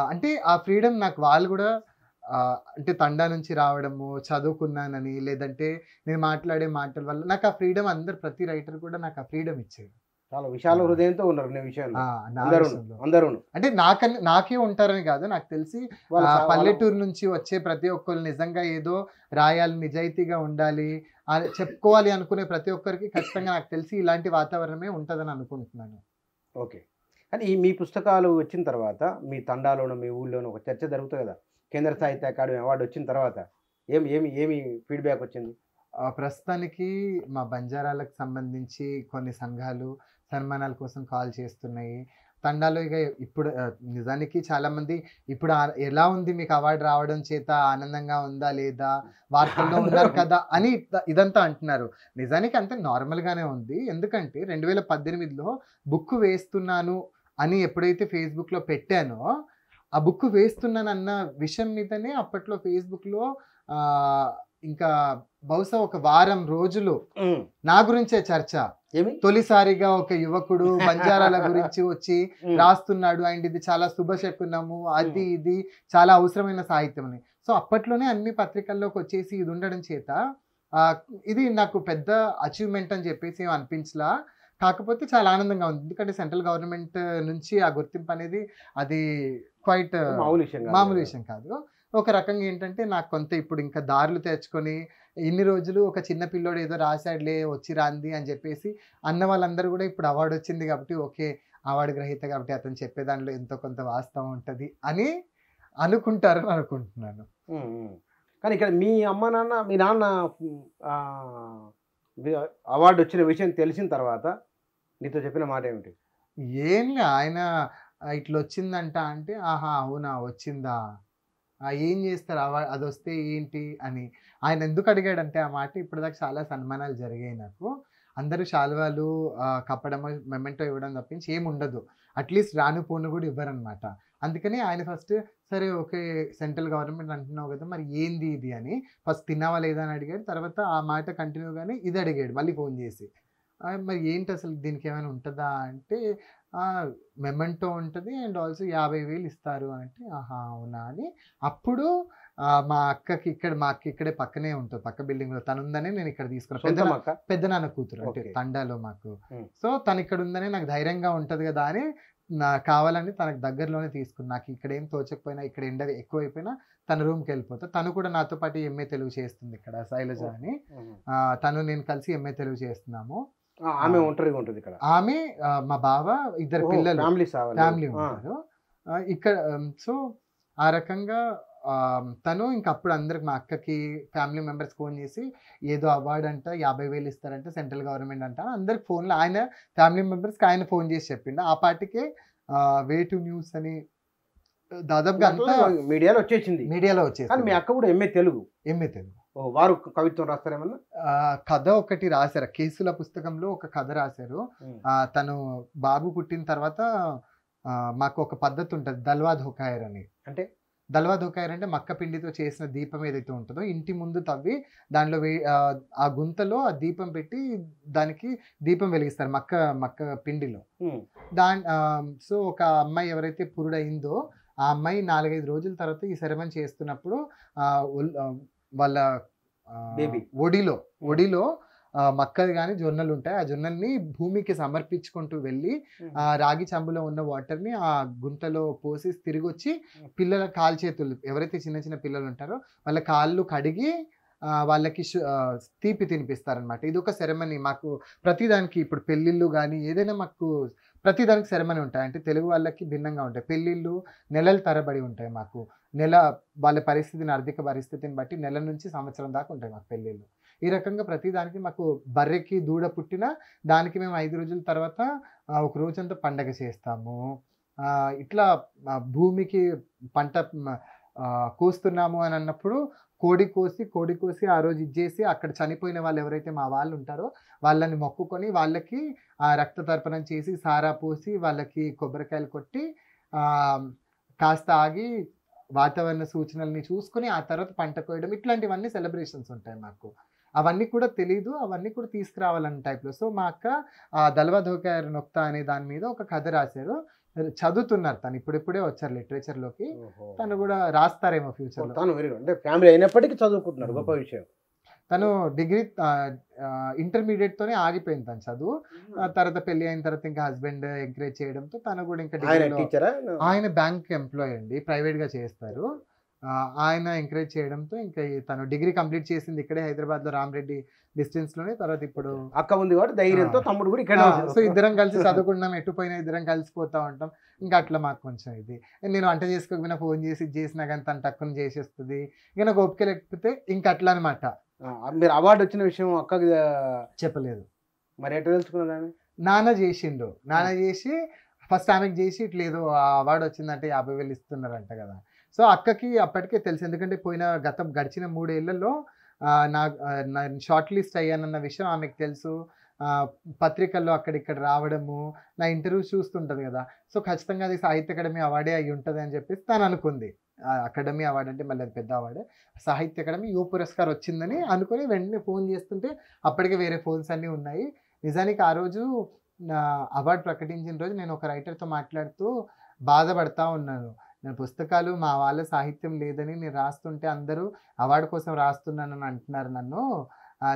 [SPEAKER 2] అంటే ఆ ఫ్రీడమ్ నాకు వాళ్ళు గూడా అంటే తండా నుంచి రావడము, చదువుకున్నానని, లేదంటే నేను మాట్లాడే మాటల వల్ల నాకు ఆ ఫ్రీడమ్ ప్రతి రైటర్ కూడా నాకు ఆ ఫ్రీడమ్ ఇచ్చారు.
[SPEAKER 1] చాలా విశాల
[SPEAKER 2] ఆ!
[SPEAKER 1] హృదయంతో ఉన్నారు నీ విషయంలో.
[SPEAKER 2] ఆ! నా
[SPEAKER 1] అందరూను.
[SPEAKER 2] విషయంలో.
[SPEAKER 1] అందరూను.
[SPEAKER 2] అంటే నాకే ఉంటారని గాదు. నాకు తెలిసి
[SPEAKER 1] వాళ్ళ వాళ్ళ
[SPEAKER 2] పల్లెటూరు నుంచి వచ్చే ప్రతి ఒక్కళ్ళు నిజంగా ఏదో రాయాలి, నిజాయితీగా ఉండాలి, చెప్పుకోవాలి అనుకునే ప్రతి ఒక్కరికి ఖచ్చితంగా నాకు తెలిసి ఇలాంటి వాతావరణమే ఉంటదని అనుకుంటున్నాను.
[SPEAKER 1] ఓకే. కానీ ఈ మీ పుస్తకాలు వచ్చిన తర్వాత మీ తండాలోను, మీ ఊళ్ళోను ఒక చర్చ జరుగుతది కదా! కేంద్ర సాహిత్య అకాడమీ అవార్డ్ వచ్చిన తర్వాత ఏమి ఫీడ్‌బ్యాక్ వచ్చింది?
[SPEAKER 2] ప్రస్తుతానికి మా బంజారాలకు సంబంధించి కొన్ని సంఘాలు సన్మానాల కోసం కాల్ చేస్తున్నాయి. తండాలో ఇక ఇప్పుడు నిజానికి చాలామంది ఇప్పుడు ఎలా ఉంది మీకు అవార్డ్ రావడం చేత ఆనందంగా ఉందా? లేదా? వార్తల్లో ఉన్నారు కదా! అని ఇదంతా అంటున్నారు. నిజానికి అంతా నార్మల్‌గానే ఉంది. ఎందుకంటే 2018లో బుక్ వేస్తున్నాను అని ఎప్పుడైతే ఫేస్‌బుక్‌లో పెట్టానో, ఆ బుక్ వేస్తున్నానన్న విషయం మీదనే అప్పట్లో ఫేస్‌బుక్‌లో ఆహ్, ఇంకా బహుశా ఒక వారం రోజులు
[SPEAKER 1] హ్మ్.
[SPEAKER 2] నా గురించే చర్చ.
[SPEAKER 1] ఏమి?
[SPEAKER 2] తొలిసారిగా ఒక యువకుడు బంజారాల గురించి వచ్చి
[SPEAKER 1] హ్మ్.
[SPEAKER 2] రాస్తున్నాడు. అండ్ ఇది చాలా శుభశకునము. అది ఇది చాలా అవసరమైన సాహిత్యం అని. సో, అప్పట్లోనే అన్ని పత్రికల్లోకి వచ్చేసి ఇది ఉండడం చేత ఆహ్, ఇది నాకు పెద్ద అచీవ్‌మెంట్ అని చెప్పేసి ఏమి అనిపించలా. కాకపోతే చాలా ఆనందంగా ఉంది. ఎందుకంటే సెంట్రల్ గవర్నమెంట్ నుంచి ఆ గుర్తింపు అనేది అది క్వైట్
[SPEAKER 1] మామూలు విషయం కాదు
[SPEAKER 2] మామూలు
[SPEAKER 1] కదా!
[SPEAKER 2] విషయం కాదు. ఒక రకంగా ఏంటంటే నాకు కొంత ఇప్పుడు ఇంకా దారులు తెరుచుకొని ఇన్ని రోజులు ఒక చిన్న పిల్లోడు ఏదో రాసాడులే వచ్చి రాంది అని చెప్పేసి అన్న వాళ్ళందరూ కూడా ఇప్పుడు అవార్డ్ వచ్చింది కాబట్టి ఓకే. అవార్డ్ గ్రహీత కాబట్టి అతను చెప్పే దాంట్లో ఎంతో కొంత వాస్తవం ఉంటది అని అనుకుంటారని అనుకుంటున్నాను.
[SPEAKER 1] హ్మ్. హ్మ్. కానీ ఇక్కడ మీ అమ్మ, నాన్న మీ నాన్న ఆహ్, వి అవార్డ్ వచ్చిన విషయం తెలిసిన తర్వాత నీతో చెప్పిన మాట ఏమిటి?
[SPEAKER 2] ఏంలే ఆయన ఇట్లొచ్చిందంట అంటే, ఆహా! అవునా! వచ్చిందా? ఏం జేస్తారు అదొస్తే ఏంటి అని. ఆయన ఎందుకు అడిగాడంటే ఆ మాట ఇప్పటిదాకా చాలా సన్మానాలు జరిగాయి నాకు. అందరూ శాలువాలు కప్పడము, మెమెంటో ఇవ్వడం తప్పించి ఏముండదు. అట్‌లీస్ట్ రాను పోను గూడా ఇవ్వరనమాట. అందుకని ఆయన ఫస్ట్ సరే ఓకే. సెంట్రల్ గవర్నమెంట్ అంటున్నావు గదా! మరి ఏంది ఇది అని. ఫస్ట్ తిన్నావా లేదా అని అడిగాడు. తర్వాత ఆ మాట కంటిన్యూగానే ఇది అడిగాడు మళ్ళీ ఫోను జేసి. మరి ఏంటసలు దీనికేమైనా ఉంటదా అంటే, ఆ! మెమెంటో ఉంటది. అండ్ ఆల్సో 50,000 ఇస్తారు అంటే, ఆహా! అవునా! అని అప్పుడు మా అక్క ఇక్కడే పక్కనే ఉంటది. పక్క బిల్డింగ్‌లో తనుందనే నేను ఇక్కడ తీసుకున్నా.
[SPEAKER 1] సొంతం అక్క?
[SPEAKER 2] పెద్దనాన్న కూతురు. అంటే
[SPEAKER 1] ఓకే.
[SPEAKER 2] తండాలో మాకు.
[SPEAKER 1] హ్మ్.
[SPEAKER 2] సో, తనిక్కడ ఉందనే నాకు ధైర్యంగా ఉంటది గదా! అని కావాలని తనకు దగ్గరలోనే తీసుకున్నా. నాకు ఇక్కడేం తోచకపోయినా, ఇక్కడ ఎండ ఎక్కువైపోయినా తన రూమ్‌కెళ్ళిపోతా. తను కూడా నాతో పాటు ఎంఏ తెలుగు చేస్తుంది ఇక్కడ శైలజ
[SPEAKER 1] ఓహ్!
[SPEAKER 2] అని.
[SPEAKER 1] హుహు.
[SPEAKER 2] నేను కలిసి ఎంఏ తెలుగు చేస్తున్నాము.
[SPEAKER 1] ఆ!
[SPEAKER 2] ఆ!
[SPEAKER 1] ఆమె ఒంటరిగా ఉంటదిక్కడ.
[SPEAKER 2] ఆమె మా బావ, ఇద్దరు
[SPEAKER 1] ఓహో!
[SPEAKER 2] పిల్లలు.
[SPEAKER 1] ఫ్యామిలీస్ వాళ్ళు.
[SPEAKER 2] ఫ్యామిలీ
[SPEAKER 1] ఆ!
[SPEAKER 2] ఉంటారు. ఇక్కడ సో, ఆ రకంగా తను ఇంకప్పుడు అందరికి మా అక్కకి, ఫ్యామిలీ మెంబర్స్‌కి ఫోను చేసి, ఏదో అవార్డ్ అంట 50,000 ఇస్తారంట సెంట్రల్ గవర్నమెంట్ అంట. అందరికి ఫోన్‌లో ఆయన ఫ్యామిలీ మెంబర్స్‌కి ఆయన ఫోను చేసి చెప్పిండు. ఆ పాటికే వే టు న్యూస్ అని దాదాపుగా అంతా
[SPEAKER 1] మీడియాలో వచ్చేసింది.
[SPEAKER 2] మీడియాలో
[SPEAKER 1] కానీ మీ
[SPEAKER 2] వచ్చేసింది.
[SPEAKER 1] అక్క కూడా ఎంఏ తెలుగు.
[SPEAKER 2] ఎంఏ తెలుగు.
[SPEAKER 1] ఓహ్! వారు కవిత్వం రాస్తారేమన్నా?
[SPEAKER 2] కథ ఒకటి రాసారు. 'కేసుల' పుస్తకంలో ఒక కథ రాసారు.
[SPEAKER 1] హ్మ్.
[SPEAKER 2] తను బాబు పుట్టిన తర్వాత మాకు ఒక పద్ధతి ఉంటది. దల్వాద్ హుకాయర్ అని.
[SPEAKER 1] అంటే?
[SPEAKER 2] దల్వా ధోకాయర్ అంటే మక్క పిండితో చేసిన దీపం ఏదైతే ఉంటుందో ఇంటి ముందు తవ్వి దానిలో ఆ గుంతలో ఆ దీపం పెట్టి దానికి దీపం వెలిగిస్తారు మక్క మక్క పిండిలో. సో ఒక అమ్మాయి ఎవరైతే పురుడయిందో ఆ అమ్మాయి 4-5 రోజుల తర్వాత ఈ సెరమనీ చేస్తున్నప్పుడు వాళ్ళ ఒడిలో మక్కలు కానీ జొన్నలు ఉంటాయి. ఆ జొన్నల్ని భూమికి సమర్పించుకుంటూ వెళ్ళి ఆ రాగి చెంబులో ఉన్న వాటర్ని ఆ గుంతలో పోసి తిరిగి వచ్చి పిల్లల కాలు చేతులు ఎవరైతే చిన్న చిన్న పిల్లలు ఉంటారో వాళ్ళ కాళ్ళు కడిగి వాళ్ళకి తీపి తినిపిస్తారనమాట. ఇది ఒక సెరమనీ. మాకు ప్రతిదానికి ఇప్పుడు పెళ్ళిళ్ళు కానీ ఏదైనా మాకు ప్రతిదానికి సెరమనీ ఉంటాయి. అంటే తెలుగు వాళ్ళకి భిన్నంగా ఉంటాయి. పెళ్ళిళ్ళు నెలల తరబడి ఉంటాయి. మాకు వాళ్ళ పరిస్థితిని ఆర్థిక పరిస్థితిని బట్టి నెల నుంచి సంవత్సరం దాకా ఉంటాయి మాకు పెళ్ళిళ్ళు. ఈ రకంగా ప్రతిదానికి మాకు బర్రెకి దూడ పుట్టిన దానికి మేము 5 రోజుల తర్వాత ఒక రోజంతా పండగ చేస్తాము. ఇట్లా భూమికి పంట కోస్తున్నాము అని అన్నప్పుడు కోడి కోసి ఆ రోజు ఇచ్చేసి అక్కడ చనిపోయిన వాళ్ళు ఎవరైతే మా వాళ్ళు ఉంటారో వాళ్ళని మొక్కుకొని వాళ్ళకి రక్త తర్పణం చేసి సారా పోసి వాళ్ళకి కొబ్బరికాయలు కొట్టి కాస్త ఆగి వాతావరణ సూచనల్ని చూసుకొని ఆ తర్వాత పంట కోయడం ఇట్లాంటివన్నీ సెలబ్రేషన్స్ ఉంటాయి మాకు. అవన్నీ కూడా తెలీదు, అవన్నీ కూడా తీసుకురావాలన్న టైప్లో. సో మా అక్క దల్వా ధోకాయర్ నొక్తా అనే దాని మీద ఒక కథ రాశారు. చదువుతున్నారు, తను ఇప్పుడిప్పుడే వచ్చారు లిటరేచర్లోకి. తను కూడా రాస్తారేమో ఫ్యూచర్లో.
[SPEAKER 1] అంటే ఫ్యామిలీ అయినప్పటికీ చదువుకుంటున్నారు, గొప్ప విషయం.
[SPEAKER 2] తను డిగ్రీ ఇంటర్మీడియట్ ఆగిపోయింది తన చదువు. తర్వాత పెళ్లి అయిన తర్వాత ఇంకా హస్బెండ్ ఎంకరేజ్ చేయడంతో తను కూడా ఇంకా ఆయన బ్యాంక్ ఎంప్లాయీ అండి, ప్రైవేట్ గా చేస్తారు. ఆయన ఎంకరేజ్ చేయడంతో ఇంకా తను డిగ్రీ కంప్లీట్ చేసింది ఇక్కడే హైదరాబాద్ లో రామరెడ్డి డిస్టెన్స్ లోనే. తర్వాత ఇప్పుడు
[SPEAKER 1] అక్క ఉంది కాబట్టి ధైర్యంతో తమ్ముడు కూడా ఇక్కడ.
[SPEAKER 2] సో ఇద్దరం కలిసి చదువుకుంటున్నాం, ఎటుపోయినా ఇద్దరం కలిసిపోతా ఉంటాం. ఇంకా అట్లా మాకు కొంచెం ఇది. నేను వంట చేసుకోకపోయినా ఫోన్ చేసి చేసినా కానీ తను టక్కున చేసేస్తుంది. ఇంకా నాకు ఓపిక లేకపోతే ఇంకా అట్లా అనమాట.
[SPEAKER 1] మీరు అవార్డు వచ్చిన విషయం అక్కకి
[SPEAKER 2] చెప్పలేదు.
[SPEAKER 1] మరి ఎట్లా తెలుసుకున్నదాన్ని?
[SPEAKER 2] నాన్న చేసిండు. నాన్న చేసి ఫస్ట్ ఆమెకి చేసి ఇట్లేదు ఆ అవార్డు వచ్చిందంటే 50,000 ఇస్తున్నారంట కదా. సో అక్కకి అప్పటికే తెలుసు, ఎందుకంటే గడిచిన 3 ఏళ్లలో నేను షార్ట్ లిస్ట్ అయ్యానన్న విషయం ఆమెకు తెలుసు. పత్రికల్లో అక్కడిక్కడ రావడము, నా ఇంటర్వ్యూ చూస్తుంటుంది కదా. సో ఖచ్చితంగా అది సాహిత్య అకాడమీ అవార్డే అయి ఉంటుంది అని చెప్పేసి తను అనుకుంది. అకాడమీ అవార్డు అంటే మళ్ళీ అది పెద్ద అవార్డే. సాహిత్య అకాడమీ యువ పురస్కారం వచ్చిందని అనుకుని వెంటనే ఫోన్ చేస్తుంటే అప్పటికే వేరే ఫోన్స్ అన్నీ ఉన్నాయి. నిజానికి ఆ రోజు అవార్డు ప్రకటించిన రోజు నేను ఒక రైటర్తో మాట్లాడుతూ బాధపడతా ఉన్నాను. నేను పుస్తకాలు మా వాళ్ళ సాహిత్యం లేదని నేను రాస్తుంటే అందరూ అవార్డు కోసం రాస్తున్నానని అంటున్నారు నన్ను.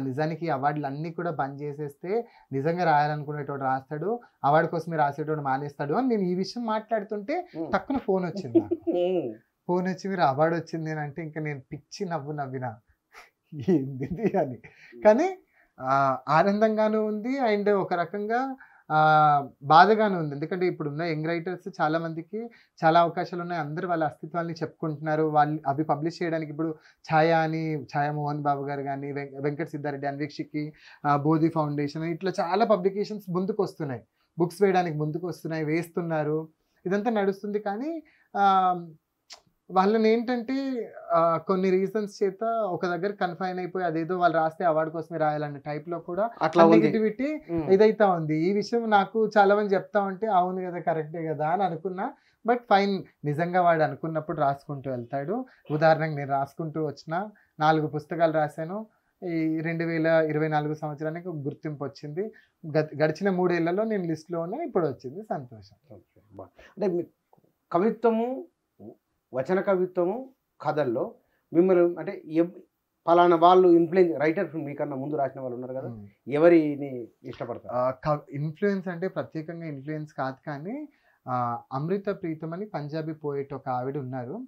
[SPEAKER 2] నిజానికి అవార్డులు అన్నీ కూడా బంద్ చేసేస్తే నిజంగా రాయాలనుకునేటోడు రాస్తాడు, అవార్డు కోసమే రాసేటోడు మానేస్తాడు అని నేను ఈ విషయం మాట్లాడుతుంటే తక్కువ ఫోన్ వచ్చింది. ఫోన్ వచ్చి మీరు అవార్డు వచ్చింది అని అంటే ఇంకా నేను పిచ్చి నవ్వినా ఏంది అని. కానీ ఆనందంగానూ ఉంది అండ్ ఒక రకంగా బాధగానే ఉంది. ఎందుకంటే ఇప్పుడున్న యంగ్ రైటర్స్ చాలా మందికి చాలా అవకాశాలు ఉన్నాయి. అందరూ వాళ్ళ అస్తిత్వాన్ని చెప్పుకుంటున్నారు. వాళ్ళు అవి పబ్లిష్ చేయడానికి ఇప్పుడు ఛాయా మోహన్ బాబు గారు కానీ, వెంకట సిద్ధారెడ్డి, అన్వేక్షికి, బోధి ఫౌండేషన్ ఇట్లా చాలా పబ్లికేషన్స్ ముందుకు వస్తున్నాయి, బుక్స్ వేయడానికి ముందుకు వస్తున్నాయి, వేస్తున్నారు. ఇదంతా నడుస్తుంది. కానీ వాళ్ళని ఏంటంటే కొన్ని రీజన్స్ చేత ఒక దగ్గర కన్ఫైన్ అయిపోయి అదేదో వాళ్ళు రాస్తే అవార్డు కోసమే రాయాలనే టైప్లో కూడా నెగిటివిటీ ఇదైతా ఉంది. ఈ విషయం నాకు చాలా మంది చెప్తా ఉంటే అవును కదా, కరెక్టే కదా అని అనుకున్నా. బట్ ఫైన్, నిజంగా వాడు అనుకున్నప్పుడు రాసుకుంటూ వెళ్తాడు. ఉదాహరణకు నేను రాసుకుంటూ వచ్చిన 4 పుస్తకాలు రాశాను. ఈ 2024 సంవత్సరానికి ఒక గుర్తింపు వచ్చింది. గడిచిన 3 ఏళ్లలో నేను లిస్ట్లో ఉన్నా, ఇప్పుడు వచ్చింది, సంతోషం.
[SPEAKER 1] అంటే కవిత్వము, వచన కవిత్వము, కథల్లో మిమ్మల్ని అంటే ఫలానా వాళ్ళు ఇన్ఫ్లుయెన్స్ రైటర్ మీకన్నా ముందు రాసిన వాళ్ళు ఉన్నారు కదా, ఎవరిని ఇష్టపడతారు?
[SPEAKER 2] ఇన్ఫ్లుయెన్స్ అంటే ప్రత్యేకంగా ఇన్ఫ్లుయెన్స్ కాదు, కానీ అమృత ప్రీతం అని పంజాబీ పోయిట్ ఒక ఆవిడ ఉన్నారు.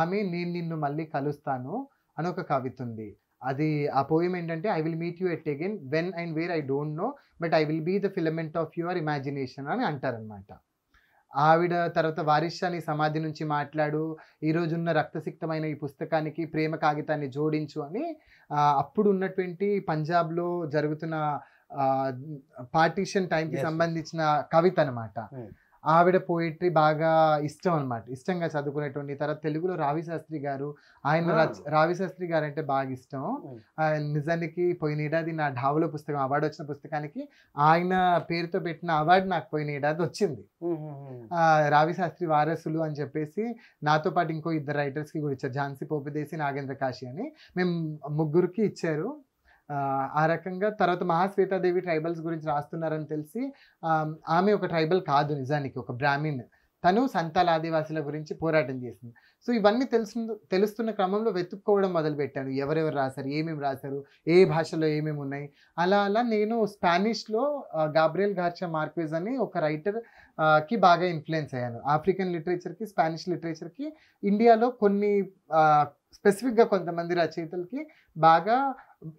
[SPEAKER 2] ఆమె నేను నిన్ను మళ్ళీ కలుస్తాను అని ఒక కవిత ఉంది. అది ఆ పోయం ఏంటంటే I will meet you at again when and where I don't know but I will be the filament of your imagination అని అంటారనమాట. ఆవిడ తర్వాత వారిషాని సమాధి నుంచి మాట్లాడు, ఈరోజున్న రక్తసిక్తమైన ఈ పుస్తకానికి ప్రేమ కాగితాన్ని జోడించు అని అప్పుడు ఉన్నటువంటి పంజాబ్లో జరుగుతున్న పార్టీషన్ టైంకి సంబంధించిన కవిత అనమాట. ఆవిడ పోయిటరీ బాగా ఇష్టం అనమాట. ఇష్టంగా చదువుకునేటువంటి. తర్వాత తెలుగులో రావి శాస్త్రి గారు, ఆయన రావి శాస్త్రి గారు అంటే బాగా ఇష్టం. నిజానికి పోయిన ఏడాది నా ఢావులో పుస్తకం అవార్డు వచ్చిన పుస్తకానికి ఆయన పేరుతో పెట్టిన అవార్డు నాకు పోయిన ఏడాది వచ్చింది. రావి శాస్త్రి వారసులు అని చెప్పేసి నాతో పాటు ఇంకో 2 రైటర్స్కి కూడా ఇచ్చారు. ఝాన్సీ పోపిదేసి, నాగేంద్ర కాశీ అని. మేము ముగ్గురికి ఇచ్చారు. ఆ రకంగా తర్వాత మహాశ్వేతాదేవి ట్రైబల్స్ గురించి రాస్తున్నారని తెలిసి, ఆమె ఒక ట్రైబల్ కాదు, నిజానికి ఒక బ్రాహ్మిన్. తను సంతాల్ ఆదివాసుల గురించి పోరాటం చేసింది. సో ఇవన్నీ తెలుస్తున్న క్రమంలో వెతుక్కోవడం మొదలుపెట్టాను. ఎవరెవరు రాశారు, ఏమేమి రాశారు, ఏ భాషలో ఏమేమి ఉన్నాయి. అలా అలా నేను స్పానిష్లో గాబ్రియల్ గార్షియా మార్క్వెజ్ అని ఒక రైటర్ కి బాగా ఇన్ఫ్లుయెన్స్ అయ్యాను. ఆఫ్రికన్ లిటరేచర్కి, స్పానిష్ లిటరేచర్కి ఇండియాలో కొన్ని స్పెసిఫిక్గా కొంతమంది రచయితలకి బాగా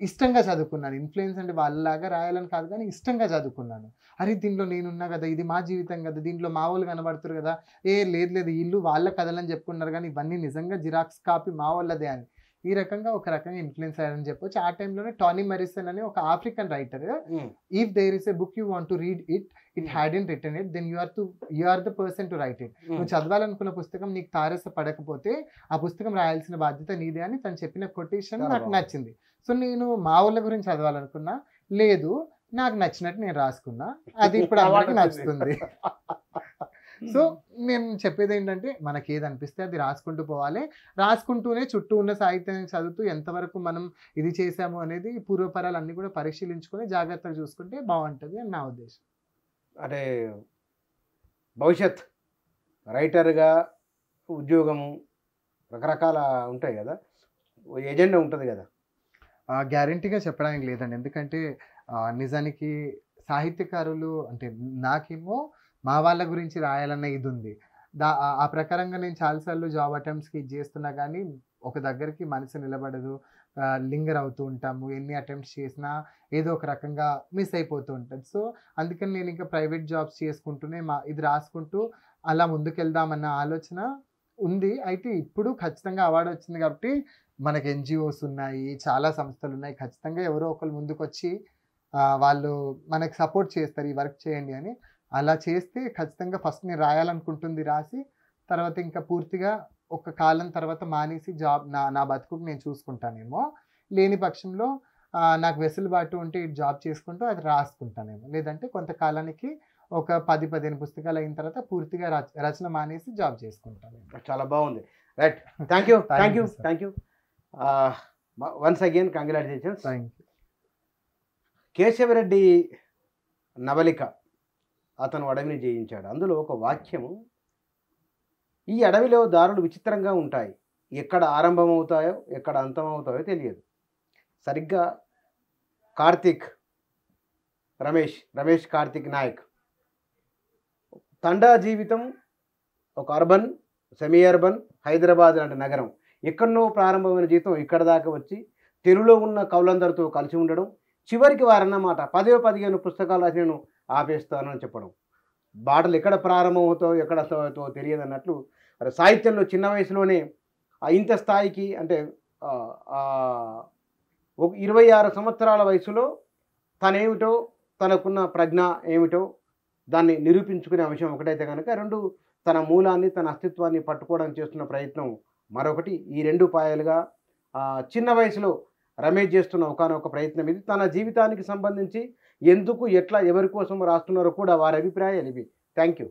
[SPEAKER 2] ఇష్టంగా చదువుకున్నాను. ఇన్ఫ్లుయెన్స్ అంటే వాళ్ళలాగా రాయాలని కాదు, కానీ ఇష్టంగా చదువుకున్నాను. అరే దీంట్లో నేనున్నా కదా, ఇది మా జీవితం కదా, దీంట్లో మా వాళ్ళు కనబడుతున్నారు కదా, లేదు ఇల్లు వాళ్ళ కథలని చెప్పుకున్నారు కానీ ఇవన్నీ నిజంగా జిరాక్స్ కాపీ మా వాళ్ళదే అని. ఈ రకంగా ఒక రకంగా ఇన్ఫ్లుయెన్స్ అయ్యారని చెప్పొచ్చు. ఆ టైంలోనే టానీ మరిసన్ అని ఒక African writer, if there is a book you want to read it hadn't written it, then you are the person to write it. నువ్వు చదవాలనుకున్న పుస్తకం నీకు తారస పడకపోతే ఆ పుస్తకం రాయాల్సిన బాధ్యత నీదే అని తను చెప్పిన కొటేషన్ నాకు నచ్చింది. సో నేను మా వాళ్ళ గురించి చదవాలనుకున్నా, లేదు నాకు నచ్చినట్టు నేను రాసుకున్నా, అది ఇప్పుడు అందరికీ నచ్చుతుంది. సో నేను చెప్పేది ఏంటంటే, మనకి ఏది అనిపిస్తే అది రాసుకుంటూ పోవాలి. రాసుకుంటూనే చుట్టూ ఉన్న సాహిత్యాన్ని చదువుతూ ఎంతవరకు మనం ఇది చేసాము అనేది పూర్వపరాలు అన్నీ కూడా పరిశీలించుకొని జాగ్రత్తగా చూసుకుంటే బాగుంటుంది అని నా ఉద్దేశం.
[SPEAKER 1] అంటే భవిష్యత్ రైటర్గా ఉద్యోగము రకరకాల ఉంటాయి కదా, ఎజెండా ఉంటుంది కదా.
[SPEAKER 2] గ్యారంటీగా చెప్పడానికి లేదండి. ఎందుకంటే నిజానికి సాహిత్యకారులు అంటే నాకేమో మా వాళ్ళ గురించి రాయాలన్న ఇది ఉంది. ఆ ప్రకారంగా నేను చాలాసార్లు జాబ్ అటెంప్ట్స్కి ఇది చేస్తున్నా కానీ ఒక దగ్గరికి మనసు నిలబడదు, లింగర్ అవుతూ ఉంటాము. ఎన్ని అటెంప్ట్స్ చేసినా ఏదో ఒక రకంగా మిస్ అయిపోతూ ఉంటుంది. సో అందుకని నేను ఇంకా ప్రైవేట్ జాబ్స్ చేసుకుంటూనే ఇది రాసుకుంటూ అలా ముందుకెళ్దామన్న ఆలోచన ఉంది. అయితే ఇప్పుడు ఖచ్చితంగా అవార్డు వచ్చింది కాబట్టి మనకి ఎన్జిఓస్ ఉన్నాయి, చాలా సంస్థలు ఉన్నాయి. ఖచ్చితంగా ఎవరో ఒకరు ముందుకు వచ్చి వాళ్ళు మనకి సపోర్ట్ చేస్తారు, ఈ వర్క్ చేయండి అని. అలా చేస్తే ఖచ్చితంగా ఫస్ట్ నేను రాయాలనుకుంటుంది రాసి, తర్వాత ఇంకా పూర్తిగా ఒక కాలం తర్వాత మానేసి నా బతుకుకు నేను చూసుకుంటానేమో. లేని పక్షంలో నాకు వెసులుబాటు ఉంటే ఇటు జాబ్ చేసుకుంటూ అది రాసుకుంటానేమో. లేదంటే కొంతకాలానికి ఒక 10-15 పుస్తకాలు అయిన తర్వాత పూర్తిగా రచన మానేసి జాబ్ చేసుకుంటాను.
[SPEAKER 1] చాలా బాగుంది. Right, thank you. Once again congratulations.
[SPEAKER 2] Thank you.
[SPEAKER 1] Keshava Reddy నవలిక అతను అడవిని జయించాడు. అందులో ఒక వాక్యము, ఈ అడవిలో దారులు విచిత్రంగా ఉంటాయి, ఎక్కడ ఆరంభమవుతాయో ఎక్కడ అంతమవుతాయో తెలియదు. సరిగ్గా రమేష్ కార్తిక్ నాయక్ తండా జీవితం ఒక అర్బన్, సెమీ అర్బన్, హైదరాబాద్ లాంటి నగరం. ఎక్కడనో ప్రారంభమైన జీవితం ఇక్కడ దాకా వచ్చి తెలుగులో ఉన్న కవులందరితో కలిసి ఉండడం, చివరికి వారన్నమాట 10-15 పుస్తకాలు రాసి నేను ఆపేస్తానని చెప్పడం. బాటలు ఎక్కడ ప్రారంభమవుతాయో ఎక్కడ అవుతాయో తెలియదు అన్నట్లు సాహిత్యంలో చిన్న వయసులోనే ఇంత స్థాయికి, అంటే 26 సంవత్సరాల వయసులో తనేమిటో, తనకున్న ప్రజ్ఞ ఏమిటో దాన్ని నిరూపించుకునే అంశం ఒకటైతే కనుక, రెండు తన మూలాన్ని, తన అస్తిత్వాన్ని పట్టుకోవడం చేస్తున్న ప్రయత్నం మరొకటి. ఈ 2 పాయలుగా చిన్న వయసులో రమేష్ చేస్తున్న ఒకనొక ప్రయత్నం ఇది. తన జీవితానికి సంబంధించి ఎందుకు, ఎట్లా, ఎవరి కోసం రాస్తున్నారో కూడా వారి అభిప్రాయాలు ఇవి. Thank you.